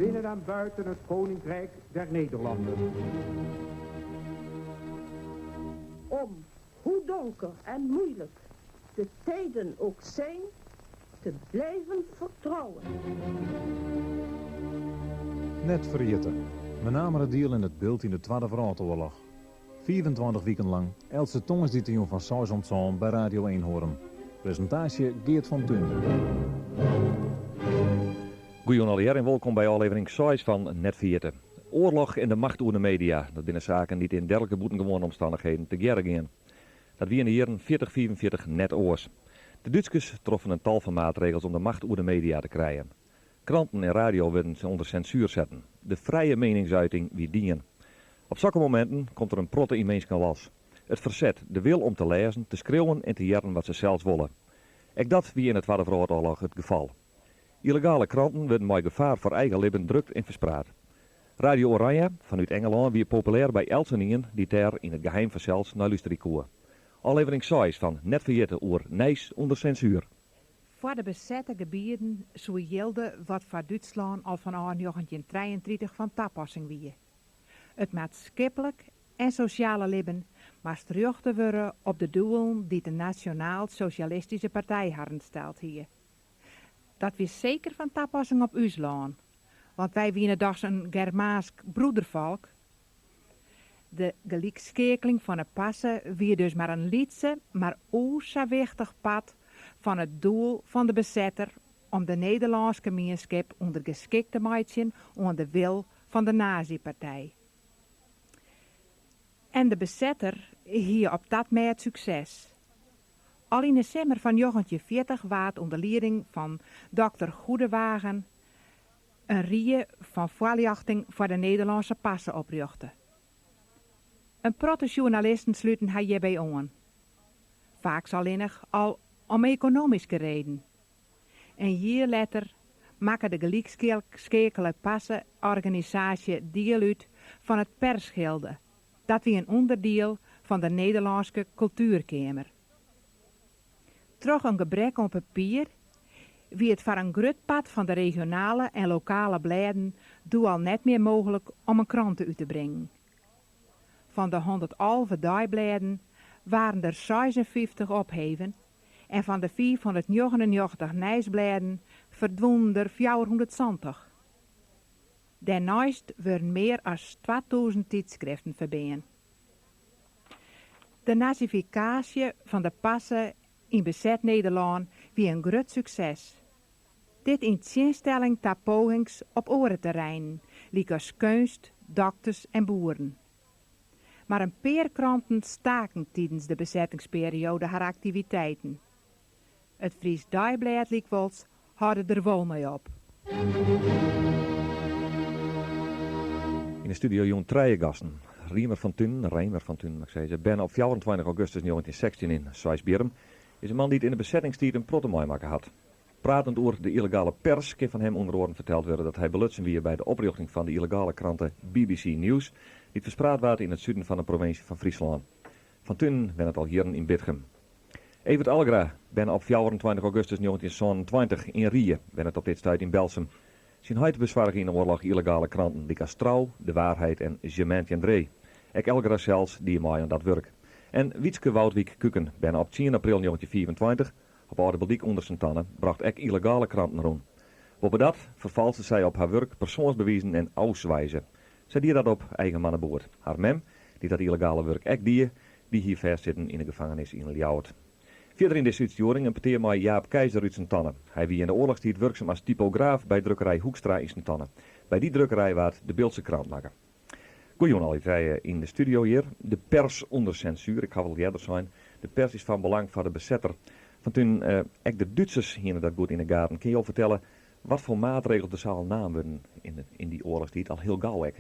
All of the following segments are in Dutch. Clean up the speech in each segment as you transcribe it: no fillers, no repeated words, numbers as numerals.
binnen en buiten het Koninkrijk der Nederlanden. Om, hoe donker en moeilijk de tijden ook zijn, te blijven vertrouwen. Net vergeten. Met name het deel in het beeld in de Tweede Wereldoorlog. 24 weken lang Else Tongesdieting van Saus bij Radio 1 horen. Presentatie Geert van Thun. Goedenavond en welkom bij aflevering 6 van Net vergeten. Oorlog en de macht over de media. Dat binnen zaken niet in dergelijke boetengewone omstandigheden te gerren gaan. Dat wie in de jaren 40-44 net oors. De Duitsers troffen een tal van maatregels om de macht over de media te krijgen. Kranten en radio werden ze onder censuur zetten. De vrije meningsuiting wie dienen. Op zulke momenten komt er een protte in mensen was. Het verzet, de wil om te lezen, te schreeuwen en te jaren wat ze zelfs willen. Ook dat wie in het Tweede Wereldoorlog het geval. Illegale kranten werden met gevaar voor eigen leven drukt en verspreid. Radio Oranje vanuit Engeland wie populair bij Elseningen die daar in het geheim verzels naar luisterikoer. Aflevering 6 van Net vergeten oer Nijs onder censuur. Voor de bezette gebieden zo gilde wat voor Duitsland al van 1933 van toepassing wie. Het maatschappelijk en sociale leven maar terug te worden op de doelen die de Nationaal-Socialistische Partij hadden stelt hier. Dat was zeker van toepassing op ons land, want wij wienen dus een Germaans broedervolk. De gelijkschakeling van het passen wie dus maar een lietse, maar oerzawichtig pad van het doel van de bezetter om de Nederlandse gemeenschap onder geschikt te maken onder de wil van de nazi-partij. En de bezetter hier op dat met succes. Al in december van 1940 waard onder leiding van dokter Goedewagen een rie van voorlichting voor de Nederlandse passen oprichten. Een protte journalisten sluiten hij hierbij aan. Vaak alleenig al om economische reden. Een jaar later maken de gelijkschakelde passenorganisatie deel uit van het persgilde. Dat wie een onderdeel van de Nederlandse cultuurkamer. Troch een gebrek aan papier, wie het voor een groot pad van de regionale en lokale bladen doe al net meer mogelijk om een krant uit te brengen. Van de 111 dagbladen waren er 56 opheven en van de 499 nijsbladen verdwenen er 420. Daarnaast werden meer dan 2000 tijdschriften verbenen. De nazificatie van de passen in bezet Nederland wie een groot succes. Dit in tegenstelling tot pogings op andere terreinen, als kunst, dokters en boeren. Maar een paar kranten staken tijdens de bezettingsperiode haar activiteiten. Het Fries Dagblad likwijls hadden er wel mee op. In de studio Jon Treijegassen. Reimer van Thun, mag ik zeggen, ben op 24 augustus 1916 in Sijsbierum. Is een man die het in de bezettingstijd een protte maken had. Pratend over de illegale pers kan van hem onder oren verteld worden dat hij belutsen weer bij de oprichting van de illegale kranten BBC News, die verspreid waren in het zuiden van de provincie van Friesland. Van Thun ben het al jaren in Bitgem. Evert Allegra ben op 24 augustus 1920 in Rieën, ben het op dit tijd in Belsum. Zijn huid bezwaar in de oorlog illegale kranten, die als Trouw, De Waarheid en Gemeente André. Ik Allegra zelfs die mij aan dat werk. En Wietske Woudwijk Kuken ben op 10 april 1924 op Oude Beldiek onder zijn tannen bracht ik illegale kranten rond. Boven dat vervalste zij op haar werk persoonsbewijzen en auswijzen. Zij die dat op eigen mannenboord. Haar mem, die dat illegale werk ek die hier vastzitten in de gevangenis in Ljouwert. Verder in deze uitsturing een peteer met Jaap Keizer uit zijn tannen. Hij wie in de oorlogstijd werkzaam als typograaf bij drukkerij Hoekstra in zijn tannen. Bij die drukkerij waard de Beeldse krant maken. Goedenavond in de studio hier. De pers onder censuur, ik ga wel eerder zijn. De pers is van belang voor de bezetter. Van toen de Duitsers hier dat goed in de gaten. Kun je al vertellen wat voor maatregelen de zaal namen in die oorlogstijd? Al heel gauw,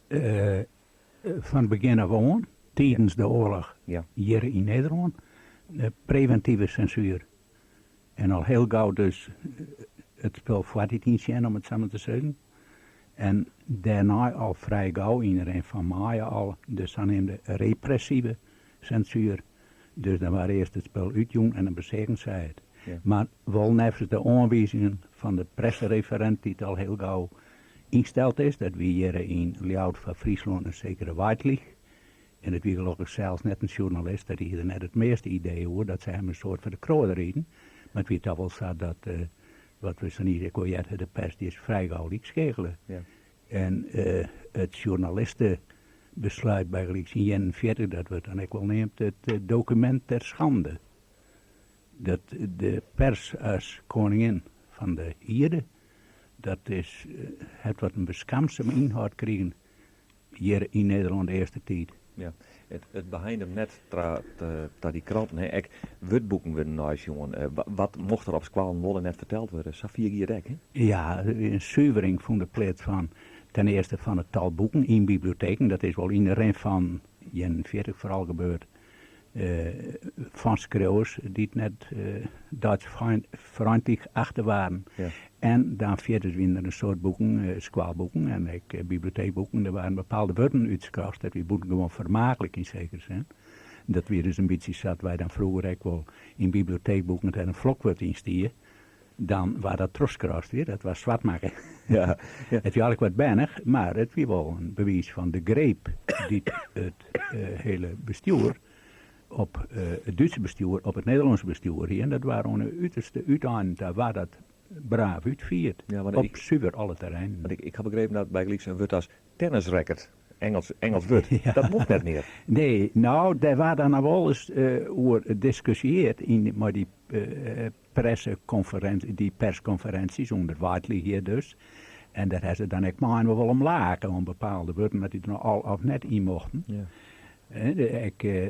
hè? Van begin af aan, tijdens de oorlog, hier in Nederland, preventieve censuur. En al heel gauw dus het spel Flatitientje om het samen te zeggen. En daarna al vrij gauw, iedereen van mij al, de zogenaamde repressieve censuur. Dus dan waren eerst het spel uitjong en dan bezegend zij het. Ja. Maar wel nevens de aanwijzingen van de pressereferent die het al heel gauw ingesteld is. Dat we hier in Ljout van Friesland een zekere Whiteley. En het wie gelukkig zelfs net een journalist, dat hij er net het meeste idee hoor, dat ze hem een soort van de kroon reden. Maar het wie toch wel staat dat, wat we zo niet zeggen, de pers die is vrij gauw iets schegelen. Ja. En het journalistenbesluit bij Gelieks in 41, dat wordt dan ook wel neemt het document ter schande. Dat de pers als koningin van de Ierde, dat is het wat een beskamsem inhoud kregen hier in Nederland de eerste tijd. Ja, het behind hem net tra die kranten, hè, ek wordboeken worden nice, jongen. Wat mocht er op squalen worden net verteld worden? Safir Gierek, hè? Ja, een zuivering van de plaats van ten eerste van het tal boeken in bibliotheken. Dat is wel in de ren van 41 vooral gebeurd. Van schreeuwers die het net Duits vriendelijk achter waren. Ja. En dan verder weer een soort boeken, squaalboeken en bibliotheekboeken. Er waren bepaalde woorden uitgekocht, dat die boeken gewoon vermakelijk in zekere zin. Dat weer dus een beetje zat, wij dan vroeger ook wel in bibliotheekboeken met een vlokwoord in stier. Dan was dat troskrast weer, dat was zwart maken. Ja. Het was eigenlijk wat weinig, maar het was wel een bewijs van de greep die het hele bestuur op het Duitse bestuur, op het Nederlandse bestuur hier. En dat waren een uiterste uiteindelijk, daar waar dat braaf uitviert. Ja, maar op zuiver alle terreinen. Ik heb begrepen dat bij Gelieks een woord als tennisracket, Engels woord, Ja. dat mocht net meer. Nee, nou, daar waar dan nog wel eens over gediscussieerd in maar die persconferenties onder Whiteley hier dus. En daar hebben ze dan ook maar wel omlaag om bepaalde woorden dat die er nog al of net in mochten. Ja.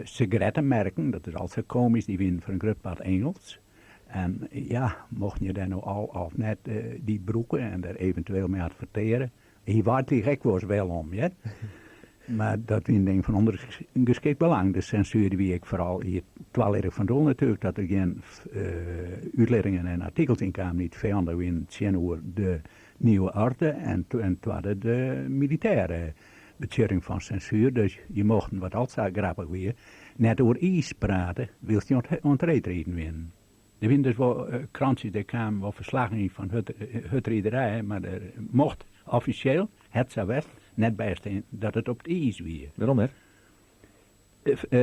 Sigarettenmerken, dat is altijd komisch, die winnen voor een groot wat Engels. En ja, mocht je daar nou al of net die broeken en daar eventueel mee adverteren. Hier waard die gek was wel om, ja. Maar dat in denk van ondergeschikt belang. De censuur die ik vooral hier twaalf van doel natuurlijk, dat er geen uitleidingen en artikels in kwamen, niet vijandig in over de nieuwe orde en tweede de militaire betjering van censuur. Dus je mocht wat altijd grappig weer, net over iets praten, wil je ontreedreden winnen. Er waren dus wel krantjes, die kwamen wel verslagen in van hutrederijen, maar er mocht officieel, het zou west, net bijstaan dat het op het ijs weer. Waarom, hè?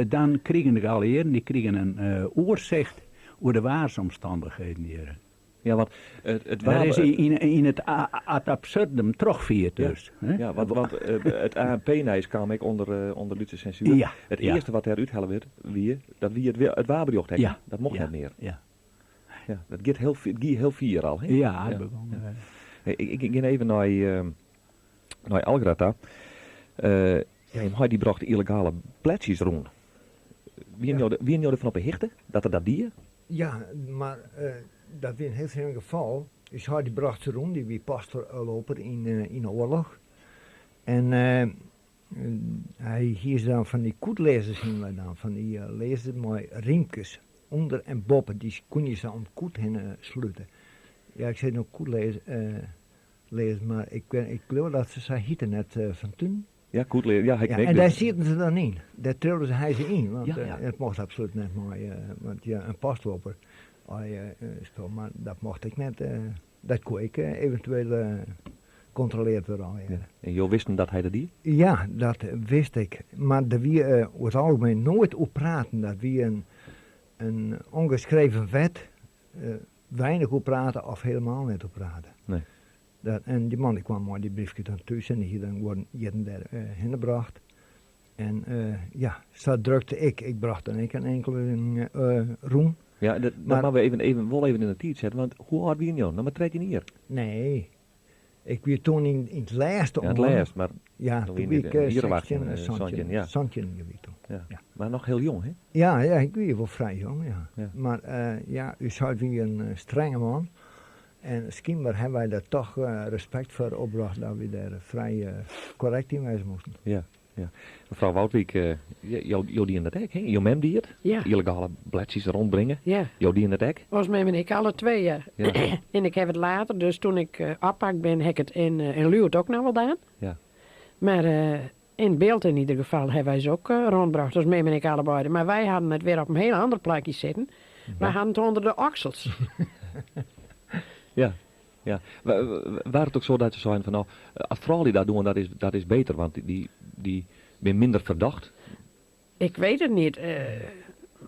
Dan kregen de geallieerden, die kregen een oorzicht over de waarsomstandigheden hier. Ja, want het Daar is in het ad absurdum terugvierd dus. Ja, ja, want het ANP-nijs kwam ik onder Duitse censuur. Ja, het eerste wat eruit halen werd, dat het wapenjocht hebben. Ja, Dat mocht ja, niet meer. Ja, Ja, dat gaat heel vier al. Hè? ja, Ja. begon, Hey, ik ga even naar Algrata. Ja, die bracht illegale pletsjes rond. Wie jou ervan op hichten dat er dat die? Ja, maar dat was een heel vreemd geval. Dus hij die bracht ze rond, die wie pastorloper in de oorlog. En hij hier dan van die koetlezers zien we dan, van die lezers met riempjes onder en boven. Die kon je zo om koet heen sluiten. Ja, ik zei nog koet lezen, maar ik geloof dat ze zei hieten net van toen. Ja, goed leren. Ja, En daar zitten ze dan in. Daar trilden ze hij ze in. Want Ja, ja. het mocht absoluut net mooi. Want ja, een pasloper. Maar dat mocht ik net. Dat kon ik eventueel controleerd worden. Ja. En jullie wisten dat hij dat die? Ja, dat wist ik. Maar dat wie over het algemeen nooit op praten. Dat wie een ongeschreven wet weinig op praten of helemaal niet op praten. Nee. En die man die kwam maar die briefje dan thuis en die dan worden jeden daar hingebracht. En ja, zo drukte ik. Ik bracht dan een enkele roem. Ja, dat maar we wel even in de tijd zetten, want hoe hard ben je nou? Nou, maar treed je niet hier. Nee, ik weer toen in het laatste. Ja, het laatst, maar Ja, toen toen wie ik hier wachten, Santje, ja. Santje geweest toen. Ja. Ja. Maar nog heel jong, hè? Ja, ik weet wel vrij jong, ja. Ja. Maar ja, u zou weer een strenge man. En schijnbaar hebben wij daar toch respect voor opgebracht dat we daar vrij correct in wijzen moesten. Ja, ja. Mevrouw Woutwijk, jou die in het hek, hè? Jouw mem die het? Ja. Illegale bladjes rondbrengen. Ja, Jou die in het hek? volgens mij ben ik alle twee, ja. Ja. En ik heb het later, dus toen ik oppakt ben, heb ik het in Luwert ook nog wel gedaan. Ja. Maar in beeld in ieder geval hebben wij ze ook rondgebracht, dus mee ben ik allebei. Maar wij hadden het weer op een heel ander plekje zitten. Wij hadden het onder de oksels. Ja. Ja. Waar het ook zo dat ze zijn van nou, als vrouwen die dat doen, dat is beter, want die ben minder verdacht. Ik weet het niet.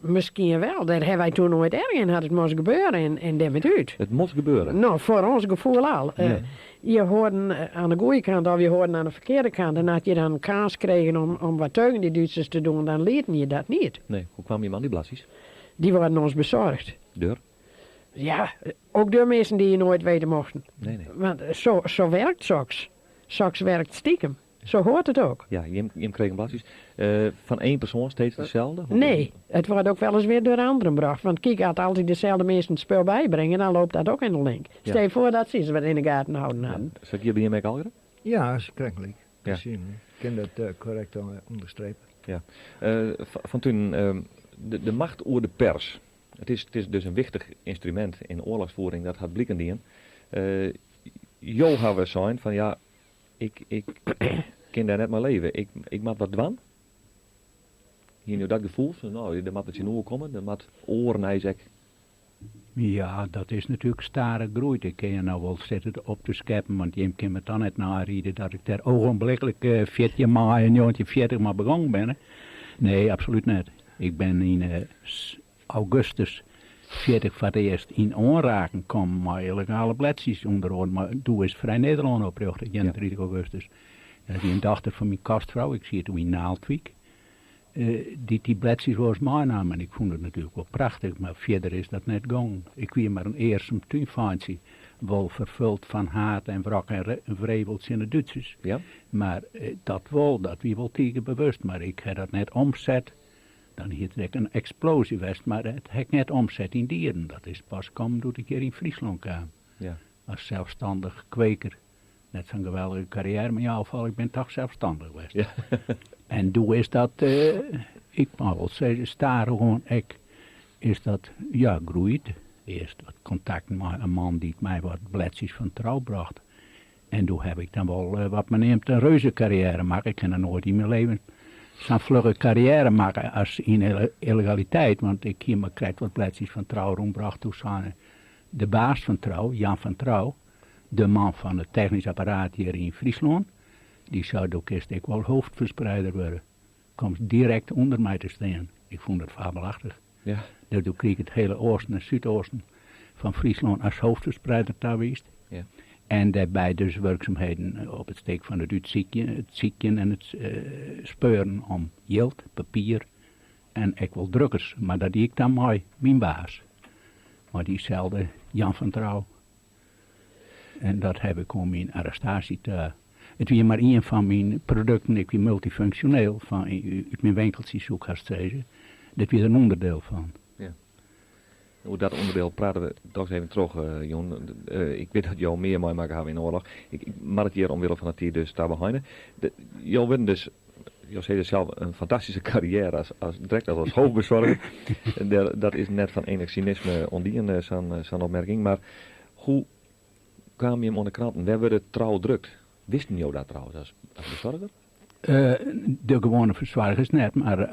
Misschien wel. Dat hebben wij toen nooit erg in. Had het moest gebeuren en dem het uit. Het moest gebeuren. Nou, voor ons gevoel al. Ja. Je hoorde aan de goede kant of je hoorde aan de verkeerde kant. En had je dan kans kregen om wat tegen die Duitsers te doen, dan leerde je dat niet. Nee, hoe kwam je man die blassies? Die worden ons bezorgd. Deur? Ja, ook door mensen die je nooit weten mochten. Nee. Want zo werkt SOX. SOX werkt stiekem. Zo hoort het ook. Ja, je kreeg een blassies. Van één persoon steeds dezelfde? Nee, het wordt ook wel eens weer door anderen gebracht. Want kijk, als altijd dezelfde mensen het spul bijbrengen, dan loopt dat ook in de link. Ja. Stel je voor dat ze wat in de gaten houden hadden. Zeg je bij je mee Algeren? Ja, dat is krenkeling. Ja. Ik kan dat correct onderstrepen. Ja. Van toen, de macht over de pers. Het is dus een wichtig instrument in oorlogsvoering, dat gaat blikken dienen. Jo hebben zijn van ja, ik kan daar net maar leven. Ik moet wat dwan. Hier nu dat gevoel van nou, er moet het in oor komen, er moet oren Isaac. Ja, dat is natuurlijk stare groeit. Ik kan je nou wel zitten op te scheppen, want je kan me dan net narieden dat ik daar ogenblikkelijk 40 maal en jongetje 40 maar begonnen ben. Hè. Nee, absoluut niet. Ik ben in augustus 40 voor het eerst in aanraking komen met illegale bladjes onderhouden. Maar toen is Vrij Nederland opgericht, 31 augustus. Dat is een dochter van mijn kastvrouw, ik zie het toen in Naaldwijk. Die bladjes was meenamen en ik vond het natuurlijk wel prachtig, maar verder is dat net gegaan. Ik weer maar een eerste tuinfantje, wel vervuld van haat en wrak en wrevels in de Duitsers. Ja? Maar dat wie wel tegen bewust, maar ik heb dat net omzet. Dan heeft het een explosie geweest, maar het heb net omzet in dieren. Dat is pas komen toen ik hier in Friesland kwam. Ja. Als zelfstandig kweker. Net zo'n geweldige carrière, maar ja, ik ben toch zelfstandig geweest. Ja. En toen is dat, ik mag wel zeggen, staren gewoon, is dat, ja, groeit. Eerst wat contact met een man die mij wat bladjes van trouw bracht. En toen heb ik dan wel, wat men neemt, een reuze carrière maken. Ik kan er nooit in mijn leven zo'n vlugge carrière maken als in illegaliteit. Want ik hier maar krijg wat bladjes van trouw rondbracht. Toen zijn de baas van trouw, Jan van Trouw, de man van het technisch apparaat hier in Friesland, die zou ook eerst ik wel hoofdverspreider worden. Komt direct onder mij te staan. Ik vond het fabelachtig. Ja. Daardoor kreeg ik het hele oosten en zuidoosten van Friesland als hoofdverspreider daar geweest. Ja. En daarbij dus werkzaamheden op het steek van het ziekje en het speuren om geld, papier en ik wil drukkers. Maar dat deed ik dan mooi, mijn baas. Maar diezelfde Jan van Trouw. En dat heb ik om mijn arrestatie te... Het was maar één van mijn producten, ik was multifunctioneel, uit mijn winkeltjes zoek als zeggen. Dat was een onderdeel van. Ja. Over dat onderdeel praten we toch eens even terug, Jon. Ik weet dat jou meer mee maken hebben in de oorlog. Ik maak het hier omwille van het hier dus daar behind. Jou wint dus, jou zei dus zelf, een fantastische carrière direct als hoofdbezorger. Dat is net van enig cynisme ondien, zo'n opmerking. Maar hoe kwam je hem onder kranten? Waar werd het trouw drukt? Wisten jou dat trouwens als bezorger? De gewone verzorgers net, maar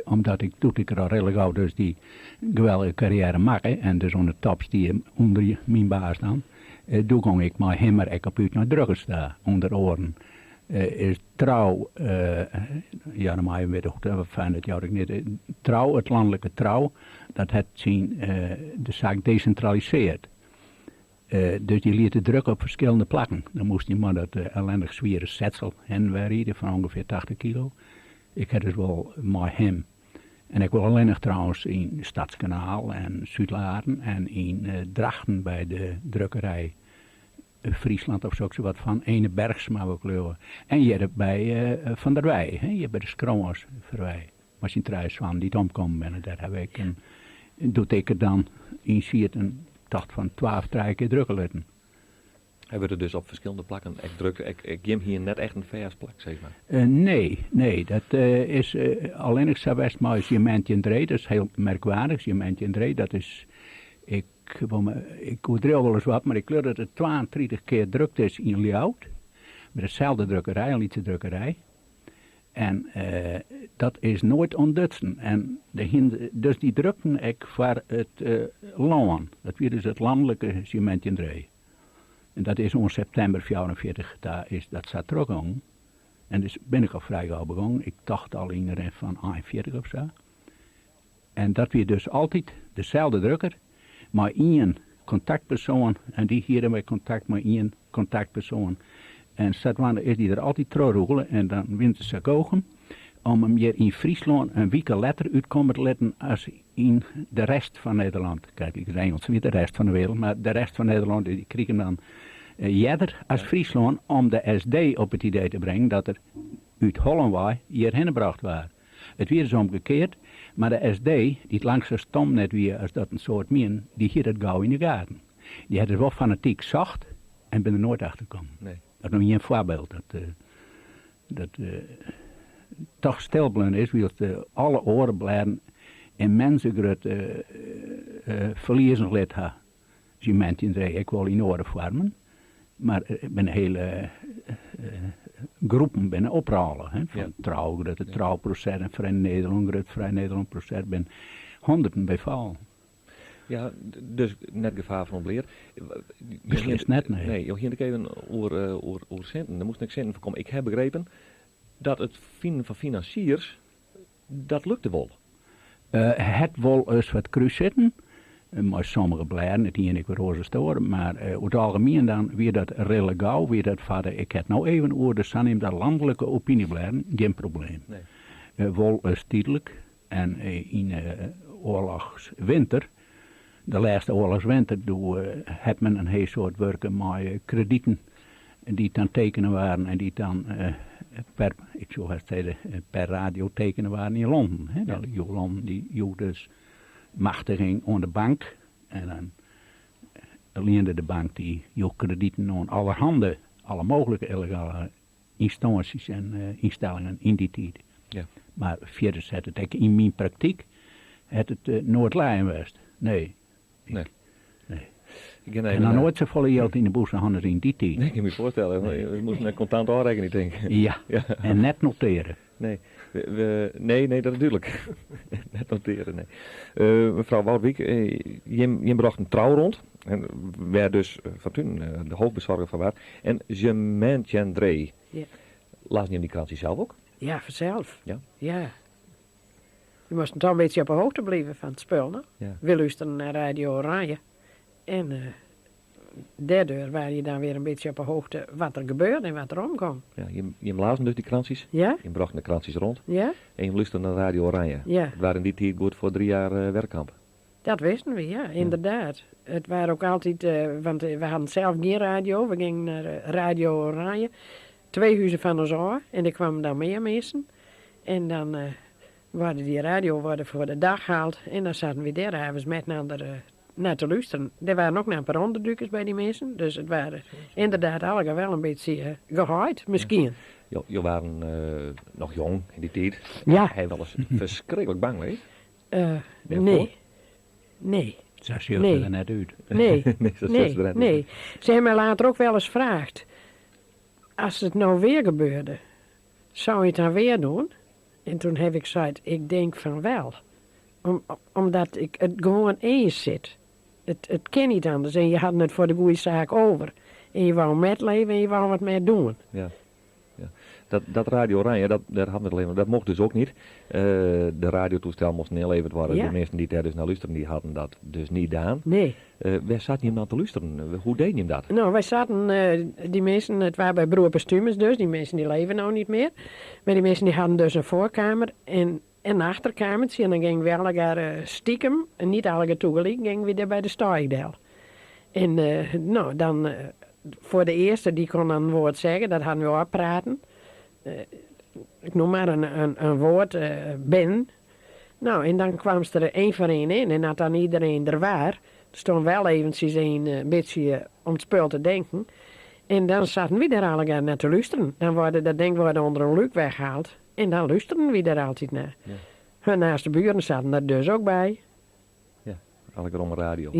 omdat ik er al redelijk oud dus die geweldige carrière maken en dus onder tops die onder mijn baas dan, toen kon ik maar hem maar op uit naar drukkers staan, onder oren. Is trouw, ja dan mag je weer ook fijn dat jou niet, trouw, het landelijke trouw, dat het zien de zaak decentraliseert. Dus die liet de druk op verschillende plakken. Dan moest die man dat ellendig zware zetsel henweriden van ongeveer 80 kilo. Ik had dus wel met hem. En ik wil alleen nog trouwens in Stadskanaal en Zuidlaren en in Drachten bij de drukkerij Friesland of zo wat van Ene Bergsma ook leuwen. En je hebt bij Van der Wij, je hebt bij de Skroos verwij. Maar zijn trouwens van die het omkomen ben, daar heb ik een, doet ik er dan in Sierten. Dacht van 12 keer drukken laten. Hebben we er dus op verschillende plakken echt druk? Ik geef hier net echt een versplak, zeg maar. Nee, dat is alleen ik zou best maar Jementje en Dree, dat is heel merkwaardig. Jementje en Dree, dat is, ik oordeel wel eens wat, maar ik geloof dat het 32 keer drukt is in Ljout. Met dezelfde drukkerij, een lietse drukkerij. En dat is nooit ondutsen. En dus die drukten ik voor het land. Dat weer dus het landelijke Jementje en Dree. En dat is ons september 44, dat staat teruggegaan. En dus ben ik al vrij gauw begonnen. Ik dacht al in de rest van 41 of zo. En dat weer dus altijd dezelfde drukker, maar één contactpersoon. En die hier hebben contact met één contactpersoon. En Stadwander is die er altijd terugrollen en dan wint ze kogen. Om hem hier in Friesland een week later uitkomen te laten als in de rest van Nederland. Kijk, ik zei Engels, niet de rest van de wereld, maar de rest van Nederland, die kregen dan jeder als Friesland om de SD op het idee te brengen dat er uit Holland hierheen gebracht waren. Het weer is omgekeerd, maar de SD, die het langste stom net weer als dat een soort min, die hield het gauw in de gaten. Die had het wel fanatiek zacht en ben er nooit achter gekomen. Nee. Dat is nog niet een voorbeeld. Dat toch stilblend is, wil alle oren blijven en mensen verliezen lid hebben. Als je mensen zei, ik wil in oren vormen, maar ik ben hele groepen binnen opralen. Hè, van Trouw, het Trouwproces en Vrij Nederland, het Vrij Nederland proces, ben honderden bij val. Ja, dus net gevaar van ontleer. Beslist net, nee. Nee, je ging even over centen. Daar moest ik centen voor komen. Ik heb begrepen dat het vinden van financiers, dat lukte wel. Het wil eens wat kruis zitten. Maar sommige blijven, het hier en ik weer roze storen, maar over het algemeen dan weer dat redelijk gauw, weer dat vader, ik heb nou even over de Sanim, dat landelijke opinie blijven, geen probleem. Nee. Wel tijdelijk en in oorlogswinter, de laatste oorlogswinter, heeft men een heel soort werken met kredieten die dan tekenen waren en die dan per radio tekenen waren in Londen. Hè? Ja. Londen die dus machtiging aan de bank en dan leende de bank die kredieten aan allerhande, alle mogelijke illegale instanties en instellingen in die tijd. Ja. Maar verder zet het in mijn praktijk het nooit lijn geweest. Nee. En dan nooit zo volle geld in de boze handen in die tijd. Nee, ik kan me voorstellen. We moesten een contant aanrekening denken. Ja, en net noteren. Nee, nee, dat natuurlijk. Net noteren, nee. Mevrouw Woudwijk, je bracht een trouw rond. En waar dus van toen de hoofdbezorger van waar. En je meent Jendré. Ja. Las je hem die krantje zelf ook? Ja, vanzelf. Ja? Ja. Je moest toch een beetje op de hoogte blijven van het spul, ne? Ja. We luisteren naar Radio Oranje. En daardoor waar je dan weer een beetje op de hoogte wat er gebeurt en wat er omkomt. Ja, je lazen dus die krantjes. Ja. Je bracht de krantjes rond. Ja. En je luisterde naar Radio Oranje. Ja. Het waren die tijd goed voor 3 jaar werkkamp. Dat wisten we, ja, inderdaad. Het waren ook altijd, want we hadden zelf geen radio. We gingen naar Radio Oranje. 2 huizen van ons af. En er kwamen dan meer mensen. En dan worden die radio voor de dag gehaald. En dan zaten we daar avonds met naar te luisteren. Er waren ook nog een paar onderdrukkers bij die mensen. Dus het waren inderdaad allemaal wel een beetje gehaaid, misschien. Ja. Je waren nog jong in die tijd. Ja. Hij was wel eens verschrikkelijk bang, weet nee. Nee. Zo ziet het er net uit. Nee. Ze hebben mij later ook wel eens gevraagd. Als het nou weer gebeurde, zou je het dan weer doen? En toen heb ik gezegd, ik denk van wel. Omdat ik het gewoon eens zit. Het kan niet anders. En je had het voor de goede zaak over. En je wou met leven en je wou wat mee doen. Ja. Dat Radio Oranje, daar hadden we het alleen, dat mocht dus ook niet. De radiotoestel moest neerleverd worden. Ja. De mensen die daar dus naar luisteren, die hadden dat dus niet gedaan. Nee. Waar zat je hem dan te luisteren? Hoe deed je hem dat? Nou, wij zaten, die mensen, het waren bij broer Bestumers dus, die mensen die leven nou niet meer. Maar die mensen die hadden dus een voorkamer en een achterkamertje. En dan gingen we elkaar stiekem, en niet allemaal toegelijk, gingen we daar bij de Staaigdel. En nou, dan voor de eerste, die kon dan een woord zeggen, dat hadden we ook praten. Ik noem maar een woord, ben. Nou, en dan kwam ze er één voor één in. En dat dan iedereen er waar, stond wel eventjes een beetje om het spul te denken. En dan zaten we daar allemaal naar te luisteren. Dan worden dat denkwoorden onder een luik weggehaald. En dan luisterden we daar altijd naar. Ja. Hun naaste buren zaten er dus ook bij. Ja, allemaal om radio.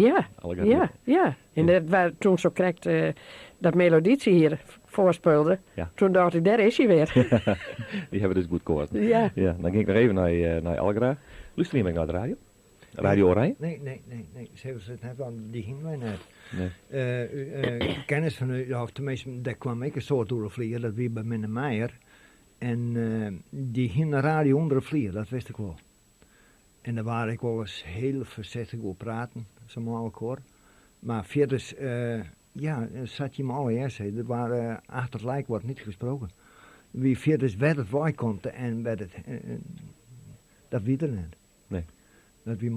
Ja. En dat waar, toen zo correct dat melodietje hier voorspeelde, toen dacht ik, daar is hij weer. Die hebben dus goed gehoord. Ja. Dan ging ik nog even naar Algra. Luister je naar de radio? Radio Oranje? Nee. Ze hebben die gingen wij net. Nee. Kennis van u, of tenminste, daar kwam ik een soort door de vlier, dat wie bij Minne Meijer. En die ging de radio onder de vlier, dat wist ik wel. En daar waar ik wel eens heel voorzichtig over praten, zo mogelijk hoor. Maar verder, zat je me al eerst, er waren achter het lijk wordt niet gesproken. Wie verder werd het waar komt en werd het, dat weet er niet. Nee. Dat wie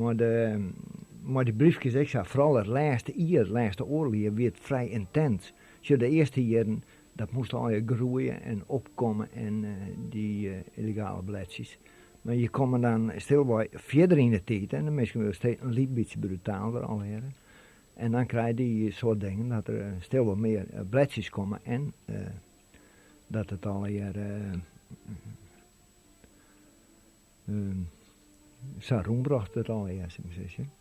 maar die briefjes, ik zei, vooral het laatste oorlog, werd vrij intens. Zo de eerste jaren, dat moest al je groeien en opkomen en die illegale beleidjes. Maar je komt dan stil bij verder in de tijd en dan misschien wel steeds een beetje brutaler alweer. En dan krijg je die soort dingen dat er stil wat meer beleidjes komen en dat het alweer zo rondbracht het alweer, zeg maar zeggen.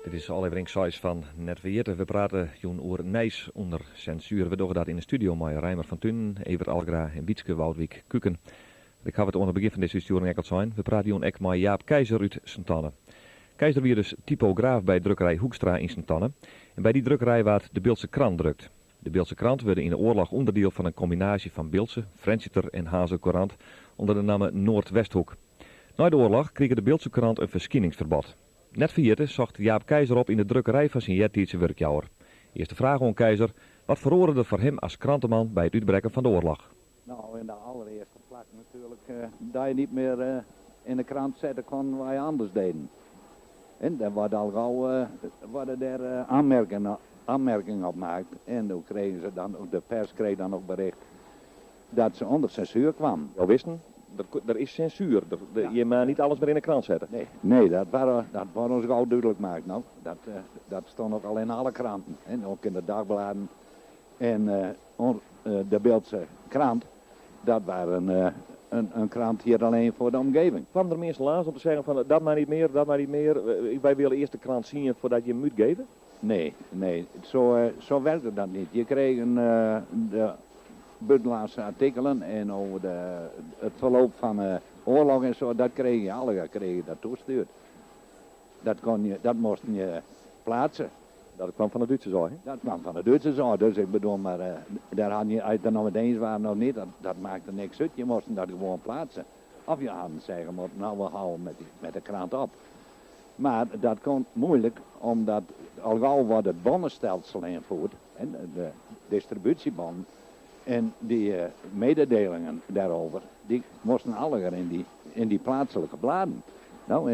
Dit is aflevering 6 van Net Weerte. We praten Joen oer Nijs onder censuur. We doen dat in de studio met Reimer van Tunen, Evert Algra en Wietske Woudwijk Kuken. Ik ga het onder het begin van deze sturing ook zijn. We praten Joen ek met Jaap Keizer uit Sint-Anne. Keizer weer dus typograaf bij drukkerij Hoekstra in Sint-Anne. En bij die drukkerij werd de Beeldse Krant drukt. De Beeldse Krant werd in de oorlog onderdeel van een combinatie van Beeldse, Friendshiter en Haze Courant onder de naam Noordwesthoek. Na de oorlog kreeg de Beeldse Krant een verschijningsverbod. Net vierde zocht Jaap Keizer op in de drukkerij van zijn jettijdse werkjouwer. Eerste vraag aan Keizer, wat veroorzaakte voor hem als krantenman bij het uitbreken van de oorlog? Nou, in de allereerste plek natuurlijk dat je niet meer in de krant zetten kon wat je anders deden. En daar worden al gauw aanmerkingen op gemaakt. En toen kregen ze dan, de pers kreeg dan ook bericht dat ze onder censuur kwam. Jou wisten? Er is censuur. Je mag niet alles meer in de krant zetten. Nee, dat was ons gauw duidelijk gemaakt. Nou, dat stond ook al in alle kranten. En ook in de dagbladen. En de Beeldse Krant, dat waren een krant hier alleen voor de omgeving. Kwam er mensen laatst om te zeggen van dat maar niet meer, dat maar niet meer. Wij willen eerst de krant zien voordat je hem moet geven? Nee. Zo werkte dat niet. Je kreeg de buitenlandse artikelen en over het verloop van de oorlog en zo, dat kreeg je alle dat toestuurd. Dat moest je plaatsen. Dat kwam van de Duitse zaal, hè? Dat kwam van de Duitse zaal, dus ik bedoel, maar daar had je, als je er nog met eens waren nog niet, dat maakte niks uit. Je moest dat gewoon plaatsen. Of je had zeggen, nou we houden met de krant op. Maar dat kon moeilijk, omdat al gauw wordt het bonnenstelsel ingevoerd, de distributiebon. En die mededelingen daarover, die moesten alle in die plaatselijke bladen. Nou,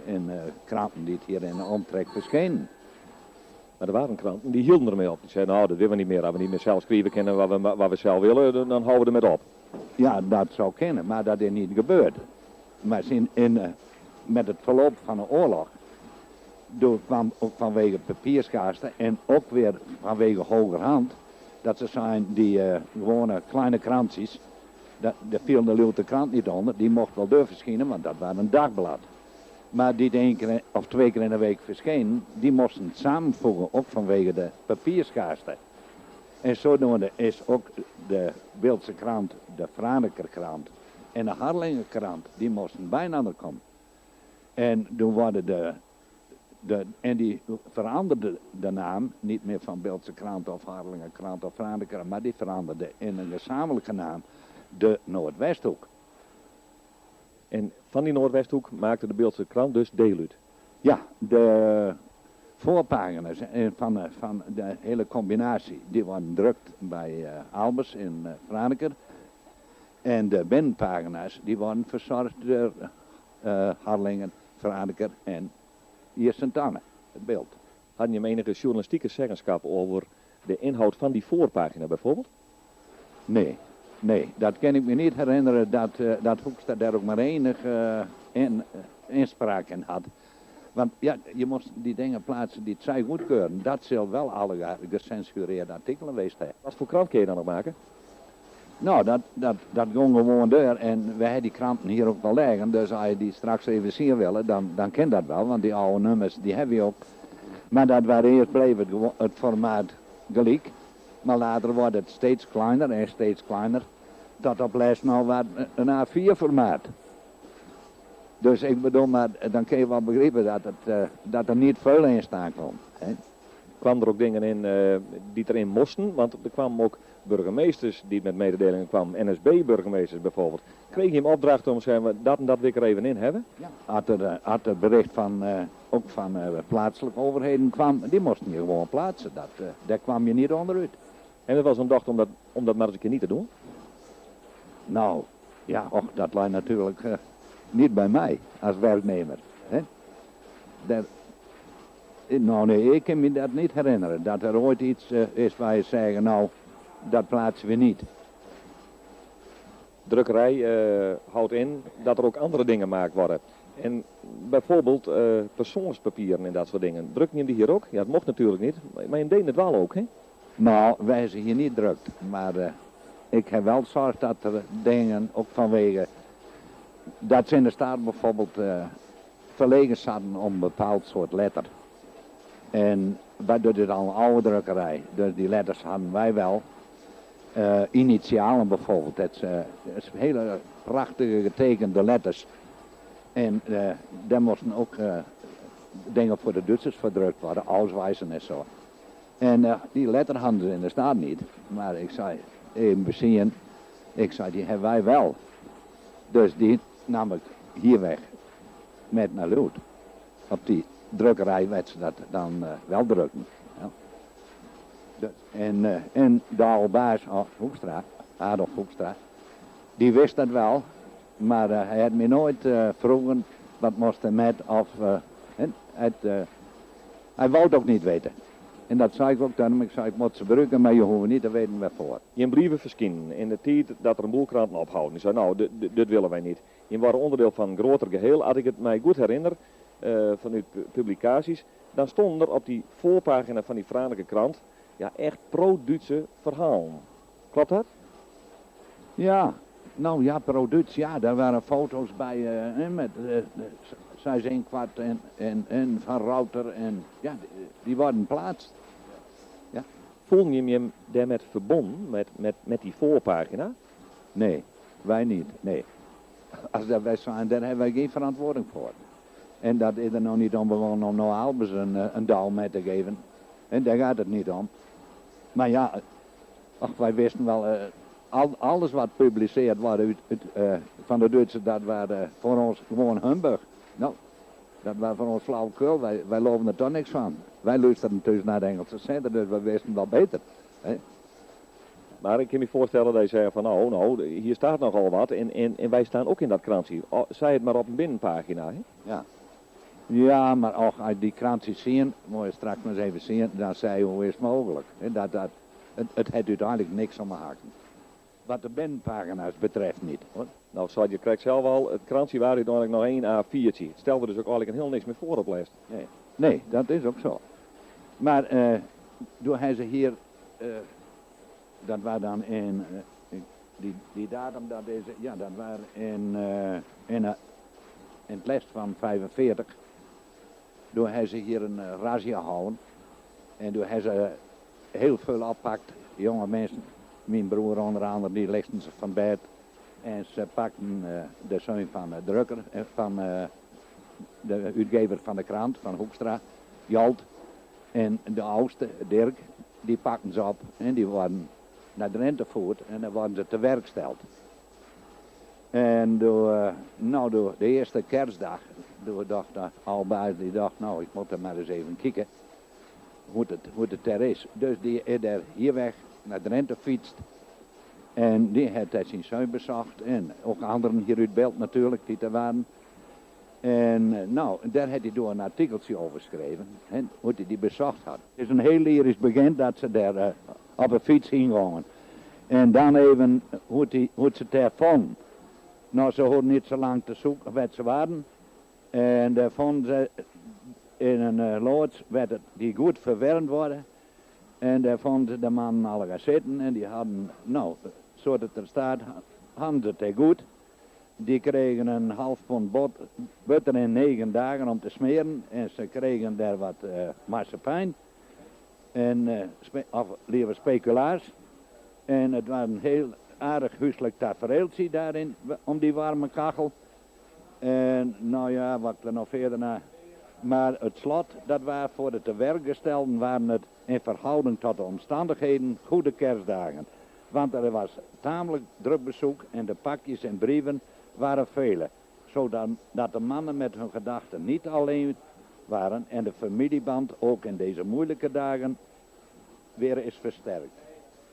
in kranten die het hier in de omtrek verschenen. Maar er waren kranten, die hielden ermee op. Die zeiden, nou, dat willen we niet meer. Als we niet meer zelf schrijven kunnen wat we zelf willen, dan houden we ermee op. Ja, dat zou kunnen, maar dat is niet gebeurd. Maar met het verloop van de oorlog, kwam ook vanwege papierschaarste en ook weer vanwege hogerhand, dat ze zijn die gewone kleine krantjes, de viel de Luther krant niet onder, die mocht wel durven verschijnen, want dat was een dagblad. Maar die 1 keer of 2 keer in de week verscheen, die moesten het samenvoegen, ook vanwege de papierschaarste. En zodoende is ook de Beeldse krant, de Franeker krant en de Harlingen krant, die moesten bijna komen. En toen worden en die veranderde de naam, niet meer van Beeldse krant of Harlingen krant of Franeker, maar die veranderde in een gezamenlijke naam, de Noordwesthoek. En van die Noordwesthoek maakte de Beeldse krant dus deel uit. Ja, de voorpagina's van de hele combinatie, die worden drukt bij Albers in Franeker. En de binnenpagina's, die worden verzorgd door Harlingen, Franeker en hier Sint-Anne, het beeld. Had je enige journalistieke zeggenschap over de inhoud van die voorpagina bijvoorbeeld? Nee, dat kan ik me niet herinneren dat Hoekstra daar ook maar enige inspraak in had. Want ja, je moest die dingen plaatsen die het zij goedkeuren. Dat zal wel alle gecensureerde artikelen geweest hebben. Wat voor krant kun je dan nog maken? Nou, dat ging gewoon door en wij hebben die kranten hier ook wel liggen. Dus als je die straks even zien willen, dan kan dat wel. Want die oude nummers, die heb je ook. Maar dat waar eerst bleef het formaat gelijk. Maar later wordt het steeds kleiner en steeds kleiner. Tot op les nou wat een A4 formaat. Dus ik bedoel, maar dan kun je wel begrijpen dat er niet veel in staan komt. Kwamen er ook dingen in die erin moesten? Want er kwamen ook burgemeesters die met mededelingen kwamen. NSB-burgemeesters bijvoorbeeld. Kreeg je hem opdracht om te zeggen, dat en dat wil ik er even in hebben? Ja. Had er bericht van, ook van plaatselijke overheden kwam, die moesten je gewoon plaatsen. Daar kwam je niet onderuit. En het was een dag om dat maar eens een keer niet te doen? Nou, ja, dat lijkt natuurlijk niet bij mij als werknemer. Hè? Nou nee, ik kan me dat niet herinneren. Dat er ooit iets is waar je zeggen, nou, dat plaatsen we niet. Drukkerij houdt in dat er ook andere dingen gemaakt worden. En bijvoorbeeld persoonspapieren en dat soort dingen. Druk je die hier ook? Ja, dat mocht natuurlijk niet. Maar je deed het wel ook, hè? Nou, wij zijn hier niet drukt. Maar ik heb wel zorg dat er dingen, ook vanwege dat ze in de staat bijvoorbeeld verlegen zaten om een bepaald soort letter. En wij doen dit al een oude drukkerij. Dus die letters hadden wij wel. Initialen bijvoorbeeld. Het is hele prachtige getekende letters. En daar moesten ook dingen voor de Duitsers verdrukt worden. Auswijzen en zo. En die letter hadden ze in de staat niet. Maar ik zei, even bezien. Ik zei, die hebben wij wel. Dus die nam ik hier weg. Met naar Lood. Op die drukkerij werd ze dat dan wel drukken. Ja. En de oude baas, Hoekstra, Adolf Hoekstra, die wist dat wel. Maar hij had me nooit vroegen wat moest er met of... hij wou het ook niet weten. En dat zei ik ook dan. Ik zei, ik moet ze gebruiken, maar je hoeft niet te weten waarvoor. Je brieven verschijnen in de tijd dat er een boel kranten ophouden. Die zei, nou, dit willen wij niet. Je waren onderdeel van een groter geheel. Als ik het mij goed herinner, van uw publicaties, dan stonden er op die voorpagina van die Franeker krant, ja, echt pro-Duitse verhalen. Klopt dat? Ja, nou ja, pro-Duits, ja, daar waren foto's bij met Sijs 1 kwart en Van Router en ja, die worden plaatst. Ja. Voel je je daarmee verbonden met die voorpagina? Nee, wij niet, nee. Als dat wij zijn, daar hebben wij geen verantwoording voor. En dat is er nou niet om gewoon om nou Albers een douw mee te geven. En daar gaat het niet om. Maar ja, wij wisten wel, alles wat gepubliceerd wordt van de Duitsers, dat waren voor ons gewoon humbug. Nou, dat was voor ons flauwekul, wij geloven er toch niks van. Wij luisteren natuurlijk naar de Engelse zender, dus we wisten wel beter. Hè? Maar ik kan me voorstellen dat je zegt van nou, hier staat nogal wat en wij staan ook in dat krantje. Zij het maar op een binnenpagina, hè? Ja. Ja, maar als je die krantjes zien, moet je straks maar eens even zien, dan zei je hoe is het mogelijk. Het heeft uiteindelijk niks om te haken. Wat de binnenpagina's betreft niet, hoor. Nou, je krijgt zelf al, het krantje waar uiteindelijk nog één A4'tje. Het stelde dus ook eigenlijk een heel niks meer voor op les. Nee, dat is ook zo. Maar door hij ze hier, dat was dan in die datum, dat waren in het lest van 45. Toen hij ze hier een razzia houden. En toen hij ze heel veel oppakt. Jonge mensen, mijn broer onder andere, die lichten ze van bed. En ze pakten de zoon van de drukker, van de uitgever van de krant, van Hoekstra, Jalt. En de oudste, Dirk, die pakten ze op en die waren naar de rentevoort en dan worden ze te werk gesteld. En door de eerste kerstdag, dacht Albaas, die dacht, nou ik moet er maar eens even kijken hoe het er is. Dus die is er hier weg naar de rente fietst. En die heeft zijn zoon bezocht en ook anderen hier uit beeld natuurlijk die er waren. En daar had hij door een artikeltje over geschreven, hè, hoe hij die bezocht had. Het is een heel lyrisch begin dat ze daar op een fiets heen gingen. En dan even hoe ze het daar vonden. Nou, ze hoorden niet zo lang te zoeken wat ze waren. En daar vonden ze in een loods die goed verwarmd worden. En daar vonden de mannen alle gaan zitten en die hadden, zoals het er staat, hadden ze het er goed. Die kregen een half pond butter in 9 dagen om te smeren. En ze kregen daar wat marsepein. En of liever speculaas. En het was een heel aardig huiselijk tafereeltje daarin, om die warme kachel. En wat er nog verder naar. Maar het slot, dat waren voor de te werk gestelden, waren het in verhouding tot de omstandigheden goede kerstdagen. Want er was tamelijk druk bezoek en de pakjes en brieven waren vele. Zodat de mannen met hun gedachten niet alleen waren en de familieband ook in deze moeilijke dagen weer is versterkt.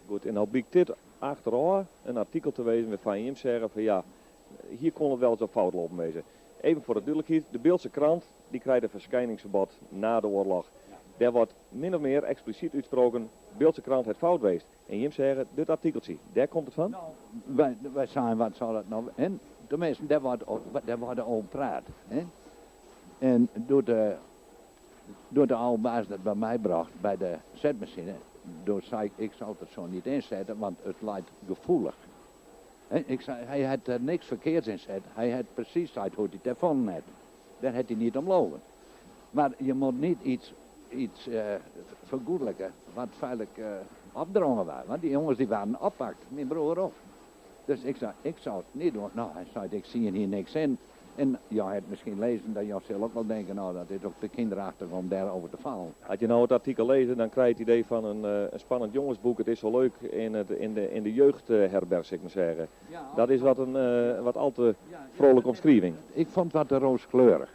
Goed, en nou blijkt dit achteraan een artikel te wezen waarvan je hem zeggen van ja, hier kon het wel eens op fout lopen wezen. Even voor de duidelijkheid, de Beeldse krant die krijgt een verschijningsverbod na de oorlog. Daar wordt min of meer expliciet uitsproken, Beeldse krant het fout geweest. En je zeggen, dit artikeltje, daar komt het van? Wij zijn, wat zal het nou, en tenminste, daar wordt over praat. Hè? En door de oude baas dat bij mij bracht, bij de zetmachine, door zei ik zou het zo niet inzetten, want het lijkt gevoelig. He, ik zei, hij had er niks verkeerds in zet. Hij had precies gezegd hoe hij het ervan had. Daar had hij niet om lopen. Maar je moet niet iets vergoedelijken wat feitelijk opdrongen was. Want die jongens die waren oppakt, mijn broer ook. Dus ik zou het niet doen. Nou, hij zei, ik zie hier niks in. En je hebt misschien lezen dat je zelf ook wel denken, dat is ook de kinderachtig om daarover te vallen. Als je nou het artikel leest, dan krijg je het idee van een spannend jongensboek. Het is zo leuk in de jeugdherberg, zeg ik maar zeggen. Ja, dat is wat al te vrolijk omschrijving. Ik vond het wat rooskleurig.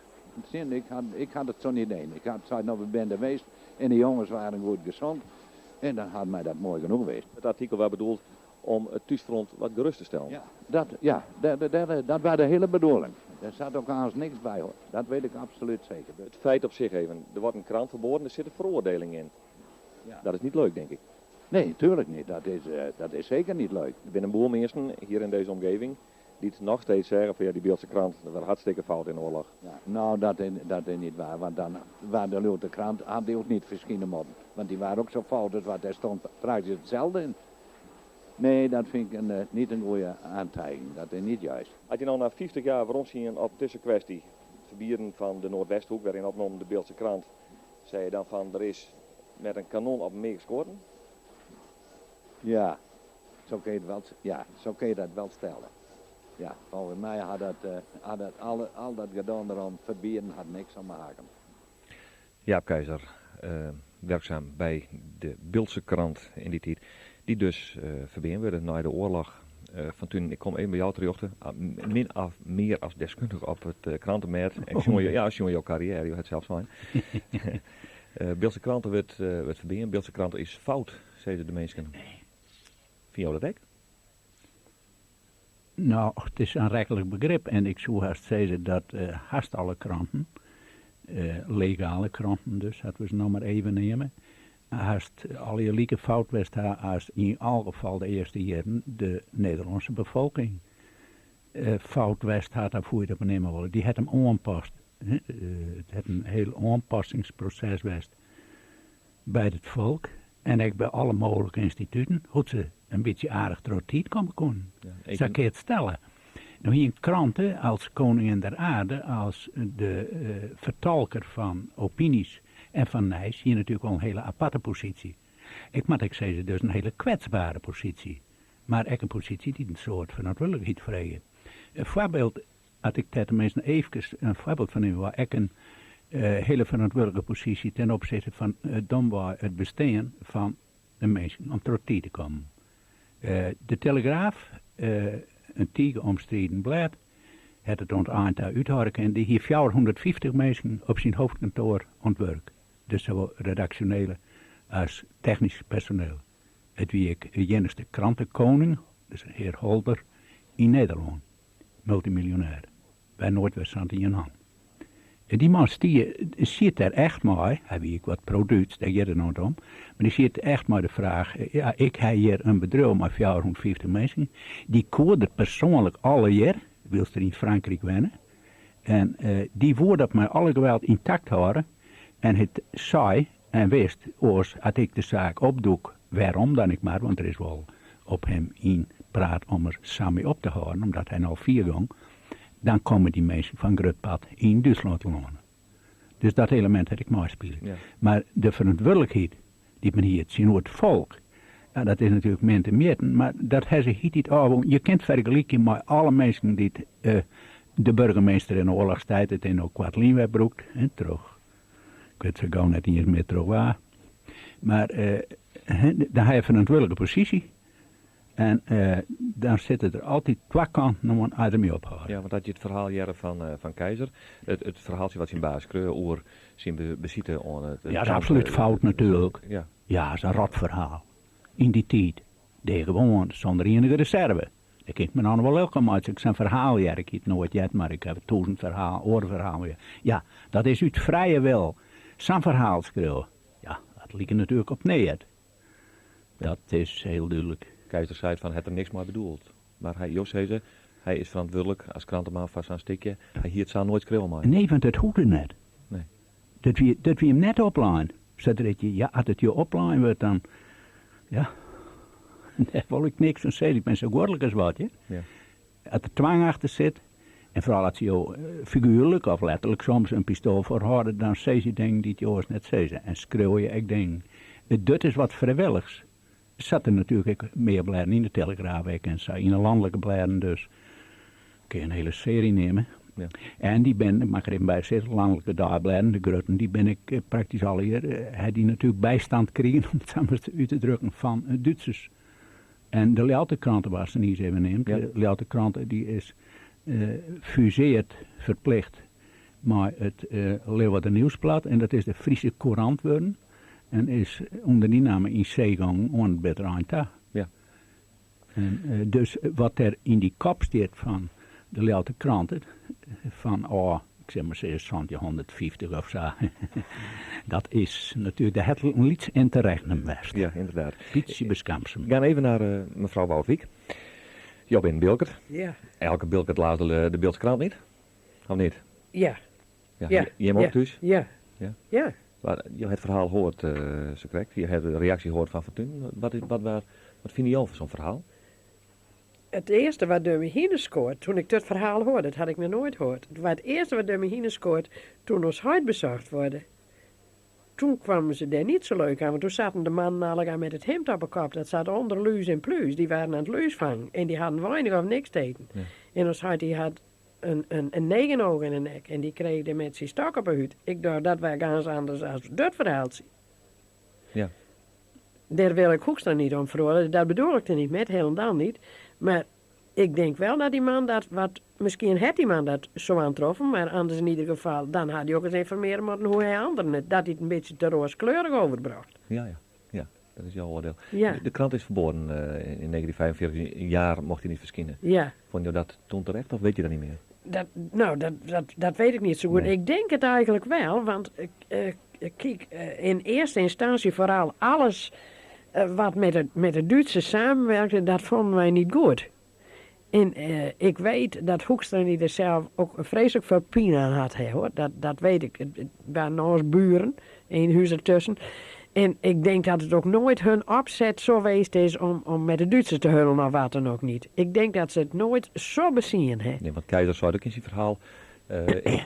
Ik had het zo niet in. Ik had zei, we zijn er geweest en de jongens waren goed gezond. En dan had mij dat mooi genoeg geweest. Het artikel was bedoeld om het thuisfront wat gerust te stellen. Dat was de hele bedoeling. Er zat ook anders niks bij hoor. Dat weet ik absoluut zeker. Het feit op zich even, er wordt een krant verboden, er zit een veroordeling in. Ja. Dat is niet leuk, denk ik. Nee, tuurlijk niet. Dat is zeker niet leuk. Er zijn een boel mensen hier in deze omgeving die het nog steeds zeggen van ja, die Beeldse krant, dat was hartstikke fout in de oorlog. Ja, nou, dat is niet waar, want dan waren de Luther krant, had die ook niet verschijnen moeten. Want die waren ook zo fout, dus wat er stond praktisch hetzelfde in. Nee, dat vind ik niet een goede aantijging. Dat is niet juist. Als je nou na 50 jaar rondzien op deze kwestie, het verbieden van de Noordwesthoek, waarin opgenomen de Beeldse krant, zei je dan van er is met een kanon op mee gescoord? Ja, zo kun je dat wel stellen. Ja, volgens mij had dat al dat gedaan erom verbieden had niks aan maken. Jaap Keizer, werkzaam bij de Beeldse krant in die tijd. Die dus verbinden werden na de oorlog. Van toen, ik kom even bij jou terug, meer als deskundige op het krantenmerk. En jongen jouw carrière, je hebt het zelf zijn. Beeldse kranten werd verbinden. Beeldse kranten is fout, zeiden de mensen. Vind je dat ook? Nou, het is een rijkelijk begrip. En ik zou haast zeggen dat haast alle kranten, legale kranten dus, dat we ze nou maar even nemen, haast alle lieke fout was daar haast in al geval de eerste jaren de Nederlandse bevolking. Fout was had daarvoor te nemen worden. Die had hem aanpast. Het had een heel aanpassingsproces was bij het volk. En ik bij alle mogelijke instituten, hoe ze een beetje aardig trotiet komen kunnen. Ja, zou ik het stellen. Nou, hier in kranten, als koningin der aarde, als de vertolker van opinies en van Nijs, hier natuurlijk wel een hele aparte positie. Ik zeggen, dus een hele kwetsbare positie. Maar ook een positie die een soort verantwoordelijkheid vraagt. Een voorbeeld, als ik dat tenminste even een voorbeeld van neem, waar ik een hele verantwoordelijke positie ten opzichte van het bestaan van de mensen om tot die te komen. De Telegraaf, een tegen omstreden blad, had het ont aantal uithouden en die hier 450 mensen op zijn hoofdkantoor ontwerkt. Dus zowel redactionele als technisch personeel. Het wie ik de enigste krantenkoning, dus een heer Holder, in Nederland. Multimiljonair. Bij Noordwest-Santianan. En die man ziet er echt maar, hij wie ik wat product, daar gaat het nooit om, maar die ziet echt maar de vraag, ja, ik heb hier een bedrijf met 450 mensen, die koerde persoonlijk alle jaar, wil ze er in Frankrijk wennen, en die woorden op mij alle geweld intact houden, en het zei en wist, als ik de zaak opdoek, waarom dan ik maar, want er is wel op hem in praat om er samen op te houden, omdat hij al 4 ging, dan komen die mensen van Grutpad in Duitsland wonen. Dus dat element had ik maar spelen. Ja. Maar de verantwoordelijkheid die men hier zien het volk, ja, dat is natuurlijk min te meten, maar dat hij zich niet aan. Je kent vergelijken met alle mensen die de burgemeester in de oorlogstijd het in ook Kwartlien wegbroekt, terug. Ik weet zo gauw net niet eens meer terug waar. Maar dan heb je een verantwoordelijke positie. En dan zitten er altijd 2 kanten om een adem mee ophouden. Ja, want dat je het verhaal jaren van Keizer, het verhaaltje wat zijn baas kreeg over zijn bezitten. Ja, dat is absoluut fout natuurlijk. Ja, dat is een rot verhaal. In die tijd, die gewoon zonder enige reserve. Dat kijk me dan wel leuk om uit. Ik zijn verhaal, ja, ik heb nooit jet, maar ik heb 1000 verhaal, oorverhaal. Ja, dat is uit vrije wil. Zo'n verhaal schreeuwen. Ja, dat ligt natuurlijk op neer. Dat is heel duidelijk. Keizer zei van het er niks maar bedoeld. Maar Jos zei hij is verantwoordelijk als krantenman van zijn stukje. Hij hier het zou nooit schreeuwen maken. Nee, want dat hoeft net. Nee. Dat we hem net oplaan. Zodat je, ja, als het je oplaan wordt dan, ja, daar wil ik niks van zeggen. Ik ben zo gordelijk als wat, hè. Ja. Als er dwang achter zit, en vooral als je figuurlijk of letterlijk soms een pistool voor houden, dan zei je dingen die je oors net zei. En schreeuw je ik denk. Dat is wat vrijwilligs. Er zaten natuurlijk meer bladen in de Telegraaf en zo, in de landelijke bladen dus. Kun je een hele serie nemen. Ja. En die ben, ik mag er even bij zitten, landelijke dagbladen, de Grutten, die ben ik praktisch al hier, die natuurlijk bijstand kregen, om het samen uit te drukken, van Duitsers. En de Leeuwardenkrant was er niet eens even neemt. Ja. De Leeuwardenkrant die is fuseerd verplicht met het Leeuwarden Nieuwsblad en dat is de Friese Courant worden. En is onder die naam in zeegang on beter aan ta. Ja. En dus wat er in die kop staat van de Leeuwarden kranten, van ik zeg maar 150 of zo, dat is natuurlijk de het een lieds en terecht hem best. Ja, inderdaad. Ietsje beskamsen. We gaan even naar mevrouw Bouwvik. Jij bent Bilkert. Ja. Elke Bilkert laat de Beeldse krant niet? Of niet? Ja. Ja. Je hem ook dus? Ja. Ja. Ja. Maar je hebt het verhaal gehoord, zo correct. Je hebt de reactie gehoord van Fortuyn. Wat vind je over zo'n verhaal? Het eerste wat door me heen scoort, toen ik dat verhaal hoorde, dat had ik nog nooit gehoord. Het eerste wat door me heen scoort, toen ons huid bezorgd worden. Toen kwamen ze daar niet zo leuk aan, want toen zaten de mannen allemaal met het hemd op de kop. Dat zat onder luus en pluis. Die waren aan het luus vangen en die hadden weinig of niks tegen. Ja. En ons huid die had een negenoog in de nek en die kreeg er met zijn stok op de huid. Ik dacht, dat was ganz anders als dat verhaal zien. Ja. Daar wil ik Hoekstra niet om veroordelen, dat bedoel ik er niet met, helemaal niet. Maar ik denk wel dat die man misschien had die man dat zo aantroffen, maar anders in ieder geval, dan had hij ook eens informeren moeten hoe hij anderen het, dat hij het een beetje te rooskleurig overbracht. Ja, dat is jouw oordeel. Ja. De krant is verboden in 1945, een jaar mocht hij niet verschijnen. Ja. Vond je dat toen terecht of weet je dat niet meer? Dat weet ik niet zo goed. Nee. Ik denk het eigenlijk wel, want kijk, in eerste instantie vooral alles wat met de Duitse samenwerkte, dat vonden wij niet goed. En ik weet dat Hoekstra niet er zelf ook vreselijk veel pijn aan had, hoor. Dat weet ik. Het waren ons buren, 1 huis ertussen. En ik denk dat het ook nooit hun opzet zo geweest is om met de Duitsers te hullen of wat dan ook niet. Ik denk dat ze het nooit zo bezien hebben. Nee, want Keizer zei ook in zijn verhaal,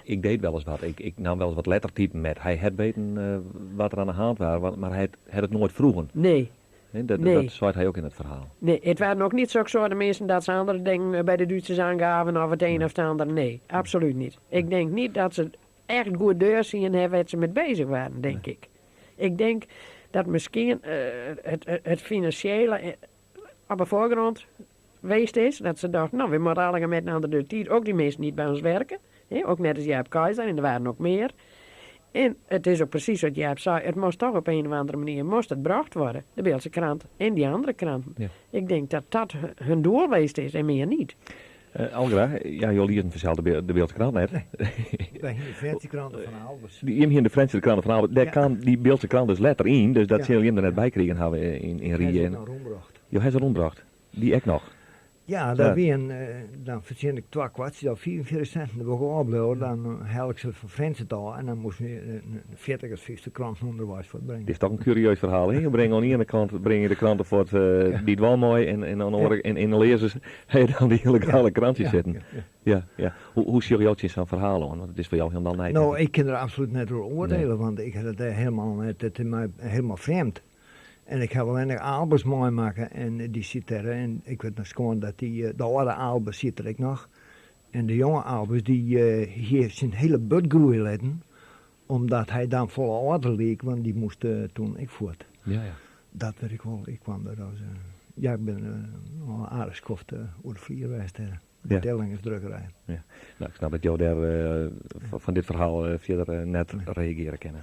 ik deed wel eens wat. Ik nam wel eens wat lettertypen met. Hij had weten wat er aan de hand was, maar hij had het nooit vroegen. Nee. Dat zei hij ook in het verhaal. Nee, het waren ook niet zo de mensen dat ze andere dingen bij de Duitsers aangaven of het een of het ander. Nee, absoluut niet. Ik denk niet dat ze echt goed deurzien hebben wat ze met bezig waren, denk ik. Ik denk dat misschien het financiële op de voorgrond geweest is. Dat ze dachten, nou, we moeten allemaal met een andere tijd ook die mensen niet bij ons werken. Ook net als Jaap Keizer, en er waren ook meer. En het is ook precies wat Jaap zei, het moest toch op een of andere manier het gebracht worden. De Beeldse krant en die andere kranten. Ja. Ik denk dat dat hun doel geweest is en meer niet. Algra, ja, jullie lezen vanzelf de Beeldse krant net. Nee, wij hebben de Franse kranten van Albers. Je hebt hier de Franse kranten van Albers. Daar kan die Beeldse krant dus letter in, dus dat zullen jullie er net bij kregen hebben in Rie. Hij is nog rondbracht. Jo, hij is er rondbracht. Die ik nog. Ja, daar dan verzin ik 2 kwartjes, dan 44 cent, dan begon opbouwen, dan haal ik ze van Franse taal en dan moest je een 40 of 50 kranten onderwijs voor brengen. Dit is toch een curieus verhaal, hè? Je brengt aan de ene kant de kranten voor die het wel mooi en aan de andere en in de lezers hij dan die illegale krantjes zitten. Ja. Hoe serieus is zo'n verhaal aan? Want het is voor jou helemaal niet. Nou, ik kan er absoluut net door oordelen, want ik heb het helemaal net, het is mij helemaal vreemd. En ik ga alleen nog Albers mooi maken en die zit er. En ik weet nog gewoon dat de oude Albers zit er nog. En de jonge Albers die hier zijn hele bud groeien laten. Omdat hij dan vol ouder leek, want die moest toen ik voort. Ja. Dat weet ik wel. Ik kwam er als... ja, ik ben al een aardig skoft over de vlier geweest. De telling is drukkerij. Ja. Nou, ik snap dat jou daar van dit verhaal verder net reageren kennen.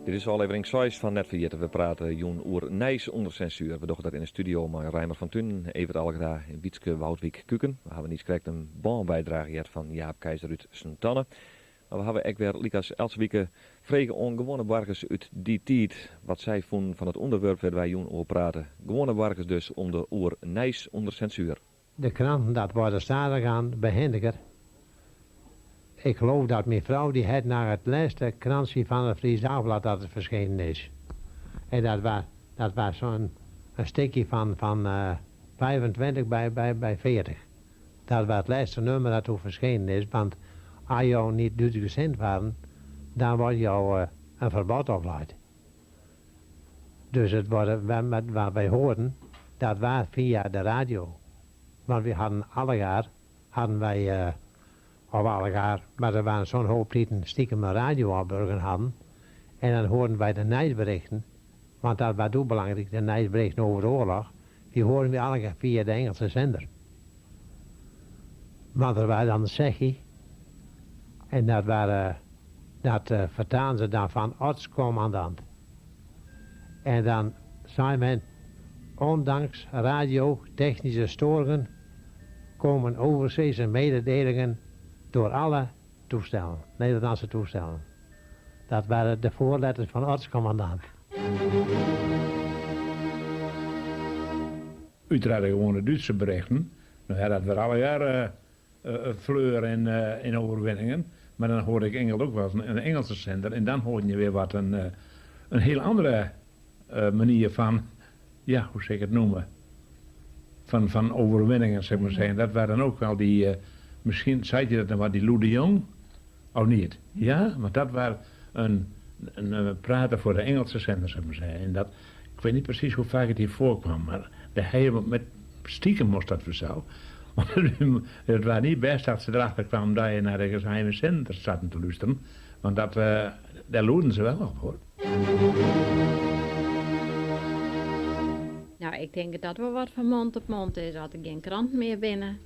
Dit is aflevering 6 van Net Vergeten. We praten Joen oer Nijs onder censuur. We doen dat in de studio met Reimer van Thun, Evert Algra en Wietske Woudwijk Kuken. We hebben niet correct een bijdrage gehad van Jaap Keizer uit Sint-Anne. Maar we hebben ook weer, Likas Elswieke, vregen ongewone burgers uit die tijd. Wat zij vonden van het onderwerp waar wij Joen over praten. Gewone burgers dus onder oer Nijs onder censuur. De kranten dat worden stadig aan behendiger. Ik geloof dat mijn vrouw die het naar het laatste krantje van het Fries Dagblad dat het verschenen is. En dat was zo'n stukje van 25 bij 40. Dat was het laatste nummer dat toen verschenen is. Want als jou niet Duits gezend waren, dan wordt jou een verbod opgelegd. Dus het wat wij hoorden, dat was via de radio. Want we hadden alle jaar, maar er waren zo'n hoop die een stiekem een radio opburgen hadden. En dan hoorden wij de nieuwsberichten, want dat was ook belangrijk, de nieuwsberichten over de oorlog. Die hoorden we allemaal via de Engelse zender. Maar er was dan een zeggie. En dat vertaalden ze dan van ortscommandant. En dan zei men, ondanks radiotechnische storingen, komen overzeese mededelingen door alle toestellen, Nederlandse toestellen. Dat waren de voorletters van ortscommandant. Uiteraard gewoon de Duitse berichten. Nou ja, dat we alle jaar fleur en overwinningen. Maar dan hoorde ik Engels ook wel een Engelse zender. En dan hoorde je weer wat een heel andere manier van, ja, hoe zeg ik het noemen? Van overwinningen, zeg maar zeggen. Dat waren dan ook wel die, misschien zei je dat dan wat, die Lou de Jong? Of niet? Ja, maar dat was een prater voor de Engelse zender, zeg maar zeggen. En dat, ik weet niet precies hoe vaak het hier voorkwam, maar met stiekem moest dat vanzelf. Want het was niet best dat ze erachter kwamen dat je naar de geheime zender zat te luisteren. Want daar loerden ze wel op, hoor. Nou, ik denk dat we wat van mond op mond is. Had ik geen krant meer binnen.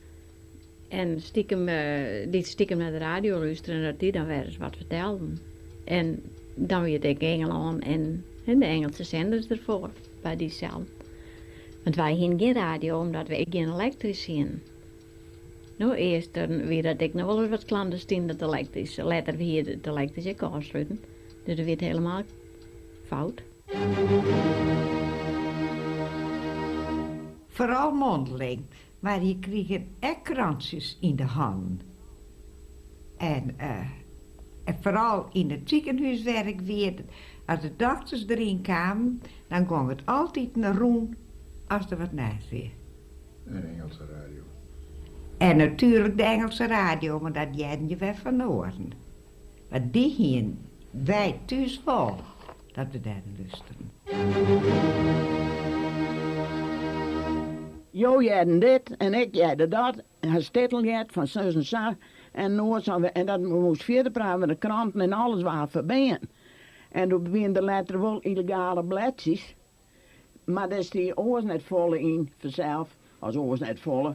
En stiekem naar de radio luisteren, dat die dan weer eens wat vertelden. En dan weer ik Engeland en de Engelse zenders ervoor, bij die cel. Want wij hadden geen radio, omdat we geen elektrisch hadden. Nou, eerst weer dat ik nog wel eens wat clandestien dat elektrisch. Later weer het elektrisch ook aansluiten. Dus dat werd helemaal fout. Vooral mondeling, maar je kreeg echt krantjes in de hand. En vooral in het ziekenhuiswerk weer, als de dokters erin kwamen, dan kwam het altijd naar roen als er wat naast weer. En Engelse radio. En natuurlijk de Engelse radio, maar dat hadden je wel van horen. Maar die hier, wij thuis vol, dat we daar luisteren. Jo, jij dit en ik jij dat. En hij stettel jij van zus en zo. En dat moest verder praten met de kranten en alles waar voorbij. En toen beginnen er later wel illegale bladjes. Maar dat is die oors net volle in vanzelf. Als oors net volle.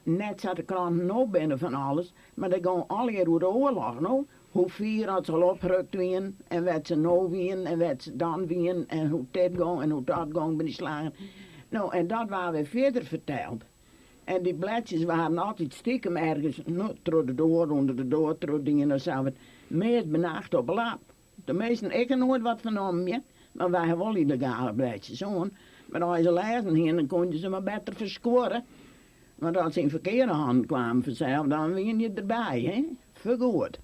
Net zat de kranten nog binnen van alles. Maar dat gaan alle door de oorlog nou. Hoe vier had ze al opgerukt wien. En wat ze nou wien. En wat ze dan wien. En hoe dit ging en hoe dat ging bij die slagen. Nou, en dat waren we verder verteld. En die bladjes waren altijd stiekem ergens, nou, door de door, onder de door, door dingen of zo. Meest benacht op lap. De meesten, ik heb nooit wat vernomen, ja. Maar wij hebben wel illegale bladjes, hoor. Maar als je lezen hier, dan kon je ze maar beter verscoren. Want als ze in verkeerde handen kwamen vanzelf, dan wien je erbij, hè. Vergoed.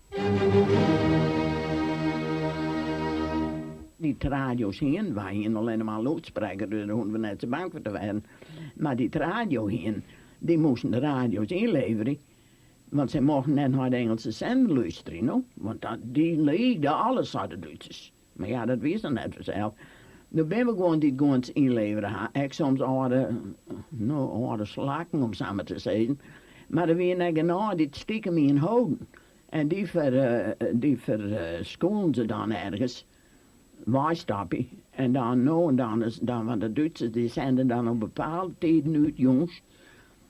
Die radio's hier, wij hier alleen maar luidspreker, dus daar hoeven we net zo bang voor te werden. Maar die radio hier, die moesten de radio's inleveren. Want ze mochten net naar de Engelse zender luisteren, no? Want die leegden alles uit de Duitsers. Maar ja, dat wist dan net vanzelf. Dan ben we gewoon die gewoon inleveren. Ik soms oude slaken, om samen te zeggen. Maar er weer nou die stiekem in houden. En die verscholen ze dan ergens. Waaistapje. En dan van de Duitsers, die zenden dan op bepaalde tijden uit, jongens.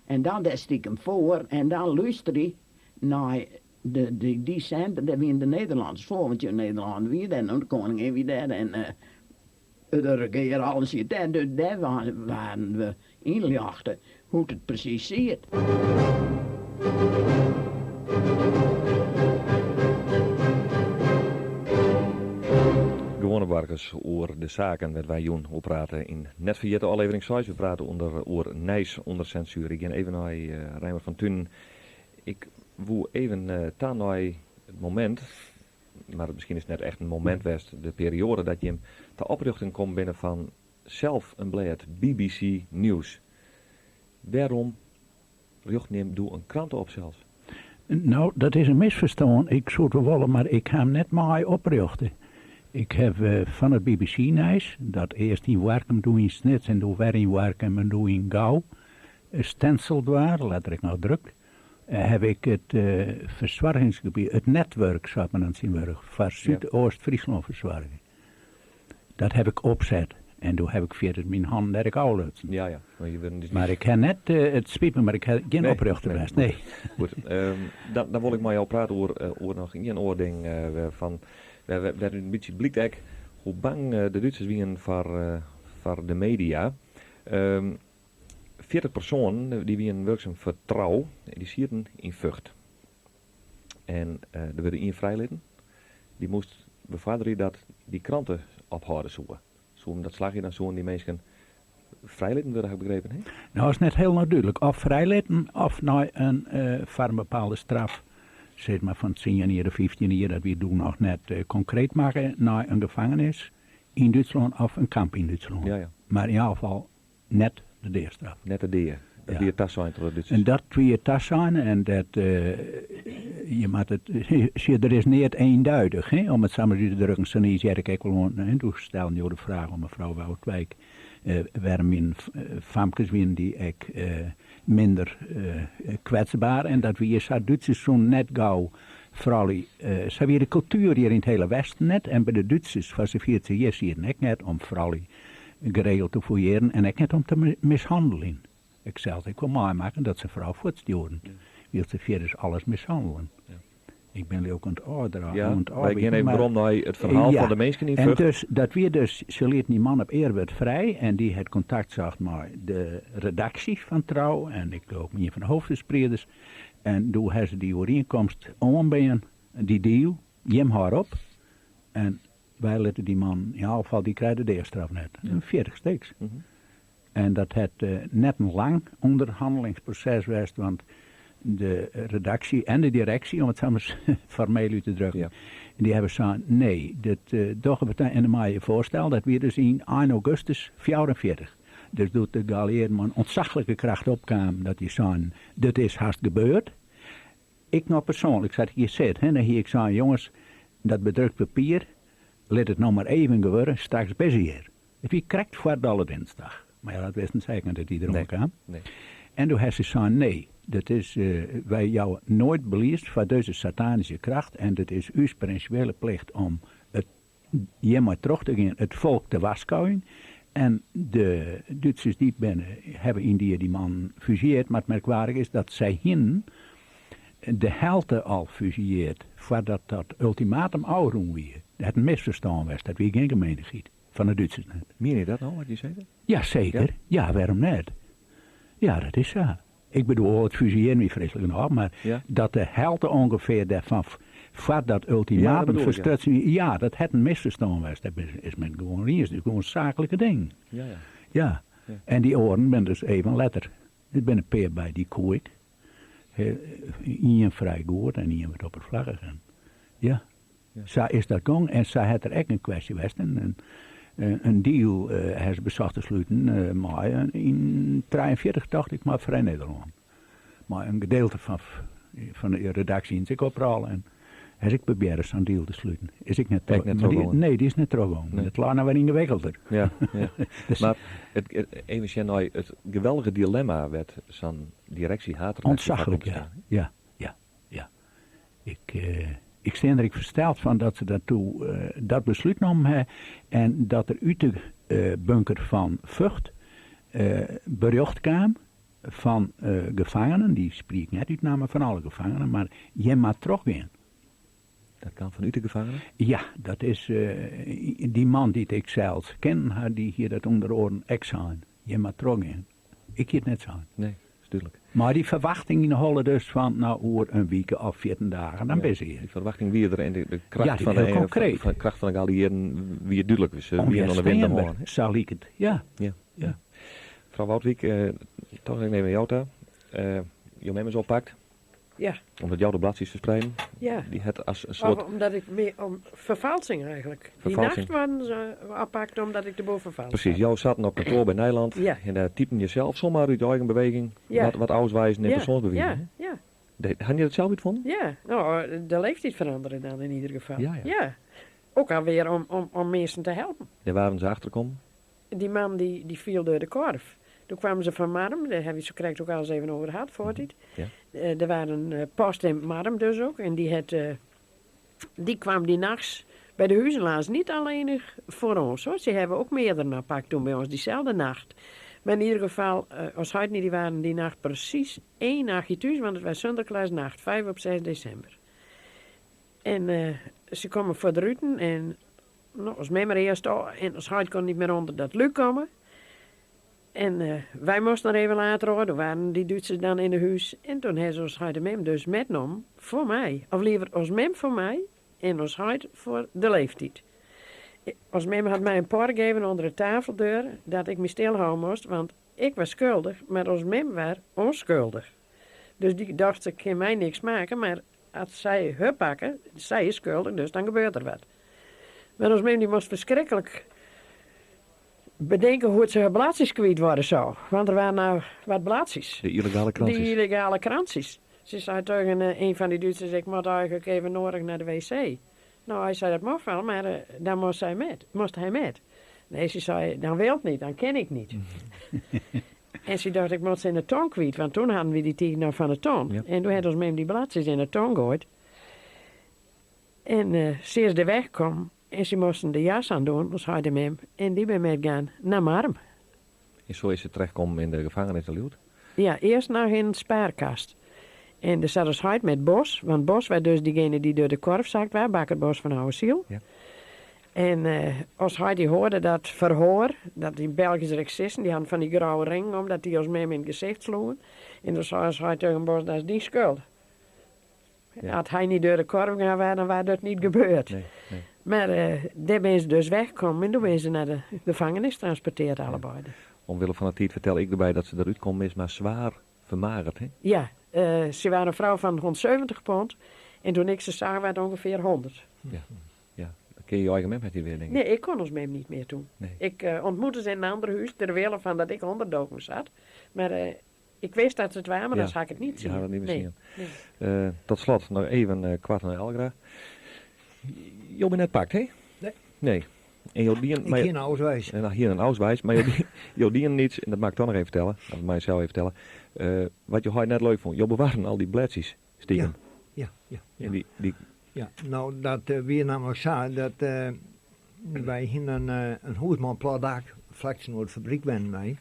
En dan daar stiekem voor. En dan luister je naar die zender, daar weer de Nederlanders voor. Want je Nederland weer en de koningin weer daar. En de regering alles hier. En dus daar waren we inlichten hoe het precies zit. Gewone Barkers over de zaken met wij Joen op praten in net vergeten aflevering 6. We praten over Nijs onder censuur. Ik ga even naar Reimer van Thun. Ik wil even taan naar het moment, maar misschien is het net echt een moment geweest, de periode dat je hem te oprichten komt binnen van zelf een blad, BBC News. Waarom richt je hem door een krant op zelfs? Nou, dat is een misverstand. Ik zou het wel willen, maar ik ga hem net maar oprichten. Ik heb van het BBC Nijs, dat eerst in Werken doe in Snits en door weer in Werken en doe in Gouw, stenciled waar, letterlijk nou druk, heb ik het verzwargingsgebied, het netwerk, zou men aan het zien, van Zuidoost-Friesland verzwargen. Dat heb ik opzet. En toen heb ik via mijn hand dat ik al uit. Ja. Maar ik heb net het spiepen, maar ik heb geen oprichter geweest. Nee. Goed, dan wil ik met jou praten over nog een oording van. We werden een beetje blik hoe bang de Duitsers waren voor de media. 40 personen die waren werkzaam voor Trouw, die zitten in Vught. En er werden één vrijleden. Die moest bevorderen dat die kranten ophouden zoeken. Dat slag je dan zo in die mensen vrijlitten worden, heb ik begrepen, hè? Nou, is net heel natuurlijk. Of vrijlitten of naar een voor een bepaalde straf. Zeg maar van 10 jaar of 15 jaar, dat we doen nog net concreet maken, naar een gevangenis in Duitsland of een kamp in Duitsland. Ja. Maar in ieder geval net de deerstraf. Net de deer. Dat weer tas zijn tot dit. En dat weer tas zijn en dat je moet het, er is niet eenduidig, hè, om het samen te drukken. Zo niet zeg ik wel, toen stelde je de vraag om mevrouw Woutwijk, waarom famkes winnen die ik minder kwetsbaar en dat we hier zo Duitsers zo net gauw vooral zo weer de cultuur hier in het hele Westen net en bij de Duitsers van ze 40 jaar zie je het net om vooral geregeld te fouilleren en ik net om te mishandelen. Ik wil maken dat ze vrouw voortsturen. Wil ze verder alles mishandelen. Ja. Ik ben ook aan het orderen. Ja, wij gaan even bron naar het verhaal van de mensen in en dus, dat weer dus, ze liet die man op Eerwerd vrij en die had contact zag met de redactie van Trouw en ik ook meer van de hoofdspreders. En toen hebben ze die overeenkomst aanbenen, die deal, jem haar op. En wij lieten die man, in ieder geval, die krijgt de deerstraf net. 40 steeks. En dat het net een lang onderhandelingsproces geweest, want de redactie en de directie, om het samen formeel uit te drukken, die hebben gezegd, nee, toch in de maaie voorstel, dat weer dus in 1 augustus 44. Dus doet de galeer een ontzaglijke kracht opkwam, dat die zei, dit is haast gebeurd. Ik nou persoonlijk, zat hier zit, dan hier ik zei, jongens, dat bedrukt papier, let het nou maar even gebeuren, straks best hier. Het wie krijgt voor alle dinsdag. Maar ja, dat wist niet zeker dat die erom kwam. Nee. En toen heeft ze gezegd, nee, dat is, wij jou nooit beliest van deze satanische kracht. En het is uw principiële plicht om het maar terug te gaan, het volk te waskouwen. En de Duitsers die hebben in die man fusieerd. Maar het merkwaardig is dat zij de helte al fusieerd voordat dat ultimatum ouder weer. Het misverstaan was, dat wie geen gemeenigheid van de Duitsers net. Meen je dat nou, wat je zei? Ja, zeker. Ja, waarom niet? Ja, dat is zo. Ik bedoel, het fusiëren wie vreselijk nog, maar dat de helte ongeveer daarvan, voor dat ultimatum verstrutsen, dat het een misverstand was. Dat is men gewoon niet, dat is gewoon een zakelijke ding. Ja. En die oren ben dus even letter. Ik ben een peer bij die koeik. Ien vrij goed en ien wat oppervlakkig. Ja. Zo is dat gang en zo had er echt een kwestie geweest. Een deal heeft bezocht te sluiten, maar in 43 dacht ik maar Vrij Nederland. Maar een gedeelte van de redactie in zich ophalen en heb ik probeerd zo'n deal te sluiten. Is ik net teruggegaan? Nee, die is net teruggegaan. Nee. Het lag nou weer ingewikkelder. Ja. Dus maar even het geweldige dilemma werd zo'n directie haat. Ontzaglijk, ja. Ik sta er versteld van dat ze dat besluit nam en dat er uit de bunker van Vught bericht kwam van gevangenen, die spreekt niet uit namen van alle gevangenen, maar je mag teruggaan. Dat kan van u de gevangenen? Ja, dat is die man die ik zelfs ken, die hier dat onder oren ex zijn. Je mag teruggaan. Ik hier het net zijn. Nee, natuurlijk. Maar die verwachting hollen dus van over een week of 14 dagen, dan ben je hier. Die verwachting wie er en de kracht van de kracht van de geallieerden wie het duidelijk is. Wie er aan de wind horen. Zal ik het, ja. Mevrouw Woutwijk, toch even met jou daar. Je memmers oppakt. Ja. Omdat jou de bladjes verspreiden. Ja. Die het als een soort... Omdat ik meer om vervalsing eigenlijk. Vervalsing. Die nacht waren ze oppakt omdat ik erboven vervalsing. Precies, jou zat op kantoor bij Nederland. Ja. En daar typen jezelf zomaar uit je eigen beweging. Ja. Wat auswijzen in persoonsbeweging. Ja. Had je dat zelf niet gevonden? Ja, nou, de leeftijd veranderen dan in ieder geval. Ja. Ook alweer om mensen te helpen. Daar waren ze achterkomen? Die man die viel door de korf. Toen kwamen ze van Marm, daar heb je zo krijgt ook al eens even over gehad voor dit. Ja. Er waren een post in Marm dus ook. En die kwam die nachts bij de huizenlaars niet alleen voor ons hoor. Ze hebben ook meerdere gepakt toen bij ons diezelfde nacht. Maar in ieder geval, als huid niet, die waren die nacht precies 1 nachtje thuis, want het was Sinterklaasnacht, 5 op 6 december. En ze kwamen voor de ruiten en als mij maar eerst en als huid kon niet meer onder dat luik komen. En wij moesten er even later hoor, toen waren die Duitsers dan in de huis. En toen hebben ze ons huid mem dus metgenomen voor mij. Of liever ons mem voor mij en ons huid voor de leeftijd. Als mem had mij een paar gegeven onder de tafeldeur dat ik me stilhouden moest, want ik was schuldig, maar als mem was onschuldig. Dus die dacht, ze kan mij niks maken, maar als zij haar pakken, zij is schuldig, dus dan gebeurt er wat. Maar als mem die moest verschrikkelijk bedenken hoe het ze haar blaadjes kwijt worden zou. Want er waren nou wat blaadjes. De illegale krantjes. Die illegale krantjes. Ze zei tegen een van die Duitsers, ik moet eigenlijk even nodig naar de wc. Nou, hij zei, dat mag wel, maar dan moest hij met. Nee, ze zei, dan wil het niet, dan ken ik niet. En ze dacht, ik moet ze in de tong kwijt, want toen hadden we die tegen nog van de tong. Ja. En toen had ons mem die blaadjes in de tong gegooid. En ze is de weg kwam en ze moesten de jas aan doen, dus hij de mem. En die ben met gaan naar Marm. En zo is ze terechtgekomen in de gevangenis, Leeuwt? Ja, eerst nog in de spaarkast. En er zat dus hij met Bos, want Bos was dus diegene die door de korf zakt was, Bakker Bos van Oude Ziel. Ja. En als hij die hoorde dat verhoor, dat die Belgische rechtsisten, die hadden van die grauwe ring omdat die als mem in het gezicht sloegen. En dan zei hij tegen Bos, dat is die schuld. Ja. Had hij niet door de korf gaan, dan was dat niet gebeurd. Nee. Maar daar ben ze dus weggekomen en toen ben ze naar de gevangenis getransporteerd allebei. Omwille van het tijd vertel ik erbij dat ze eruit komen is, maar zwaar vermagerd, hè? Ja, ze waren een vrouw van 170 pond en toen ik ze zag, waren het ongeveer 100. Ja. Kun je je eigen mem met die weer, denk ik? Nee, ik kon ons mem niet meer toen. Nee. Ik ontmoette ze in een ander huis, terwille van dat ik onderdoken zat. Maar ik wist dat ze het waren, maar dan zag ik het niet zien. Ja, dat niet meer zien. Nee. Tot slot, nog even kwart naar Elgra. Je bent net pakt, hè? Nee. En je dien, ik hier een auswijs. Hier een auswijs, maar je dien niets, en dat mag ik toch nog even vertellen, dat mij zelf even vertellen. Wat je net leuk vond, je bewaarde al die bladjes stiekem. Ja. En die ja, nou, dat weer namelijk zo, dat wij hadden een hoedmanplaatdak vlak naar de fabriek ben mee.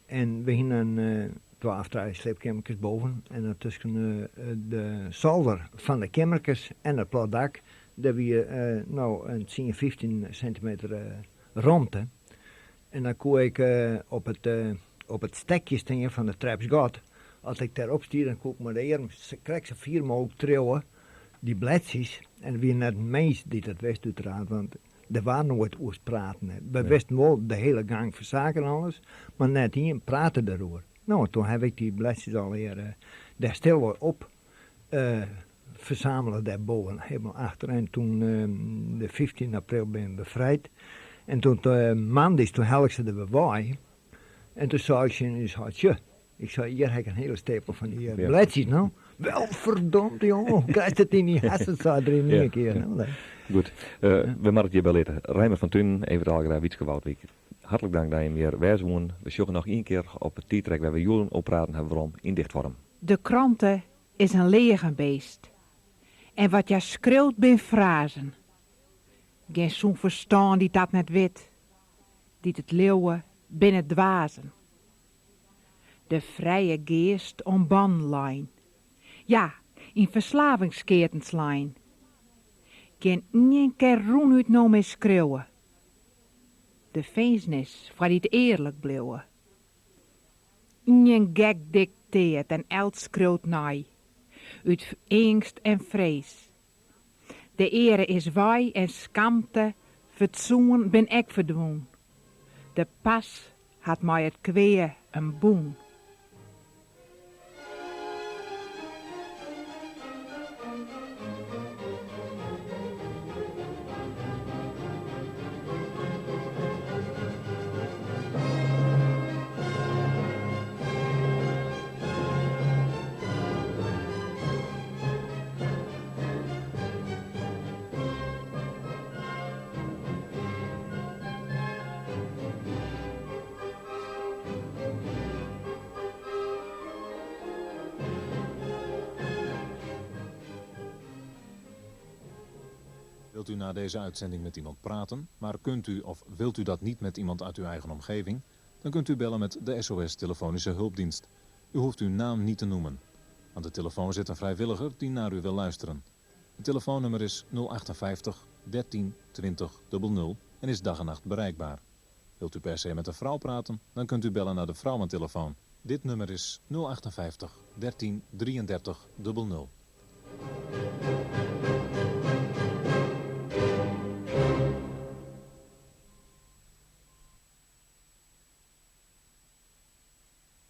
En we hadden 12 sleepkamertjes boven. En tussen de zolder van de kamertjes en het plaatdak, dat we nou een 10, 15 centimeter rondte. En dan kon ik op het stekje staan van de trapsgat. Als ik daarop stier, dan kon ik maar even, krijg ze 4 maal trillen. Die bladjes, en wie net mens die dat wist uiteraard, want er waren nooit oors praten. We wisten wel de hele gang van zaken en alles, maar net hier praten erover. Nou, toen heb ik die bladjes alweer daar stil op verzamelen daarboven, helemaal achter. En toen de 15 april ben ik bevrijd. En toen maandag, toen hel ik ze er bij. En toen zei ze, ik zei, hier heb ik een hele stapel van die bladjes, nou. Wel verdomd, jongen. Krijg het in die hersens, zei er in één keer. Nou, nee. Goed, we maken het je wel later. Reimer van Thun, even Algra, Wietske Woudwijk. Hartelijk dank dat je weer wijswoon. We zoeken nog één keer op het tijdrek waar we jullie op praten hebben waarom in dichtvorm. De kranten is een legerbeest. En wat jij schreeuwt bin frazen. Geen zo'n verstaan die dat net weet. Die het leeuwen binnen dwazen. De vrije geest om banlijn. Ja, in verslavingsketenslijn. Geen één keer roen uit nou meer schreeuwen. De feestnis waar die het eerlijk bleeuwen. Ingen gek dicteert en elk schreeuwt naai. Uit angst en vrees. De ere is wij en schaamte, verzoen ben ik verdwoen. De pas had mij het kweer een boen. Wilt u na deze uitzending met iemand praten, maar kunt u of wilt u dat niet met iemand uit uw eigen omgeving? Dan kunt u bellen met de SOS Telefonische Hulpdienst. U hoeft uw naam niet te noemen. Aan de telefoon zit een vrijwilliger die naar u wil luisteren. Het telefoonnummer is 058 13 20 00 en is dag en nacht bereikbaar. Wilt u per se met een vrouw praten, dan kunt u bellen naar de vrouwentelefoon. Dit nummer is 058 13 33 00.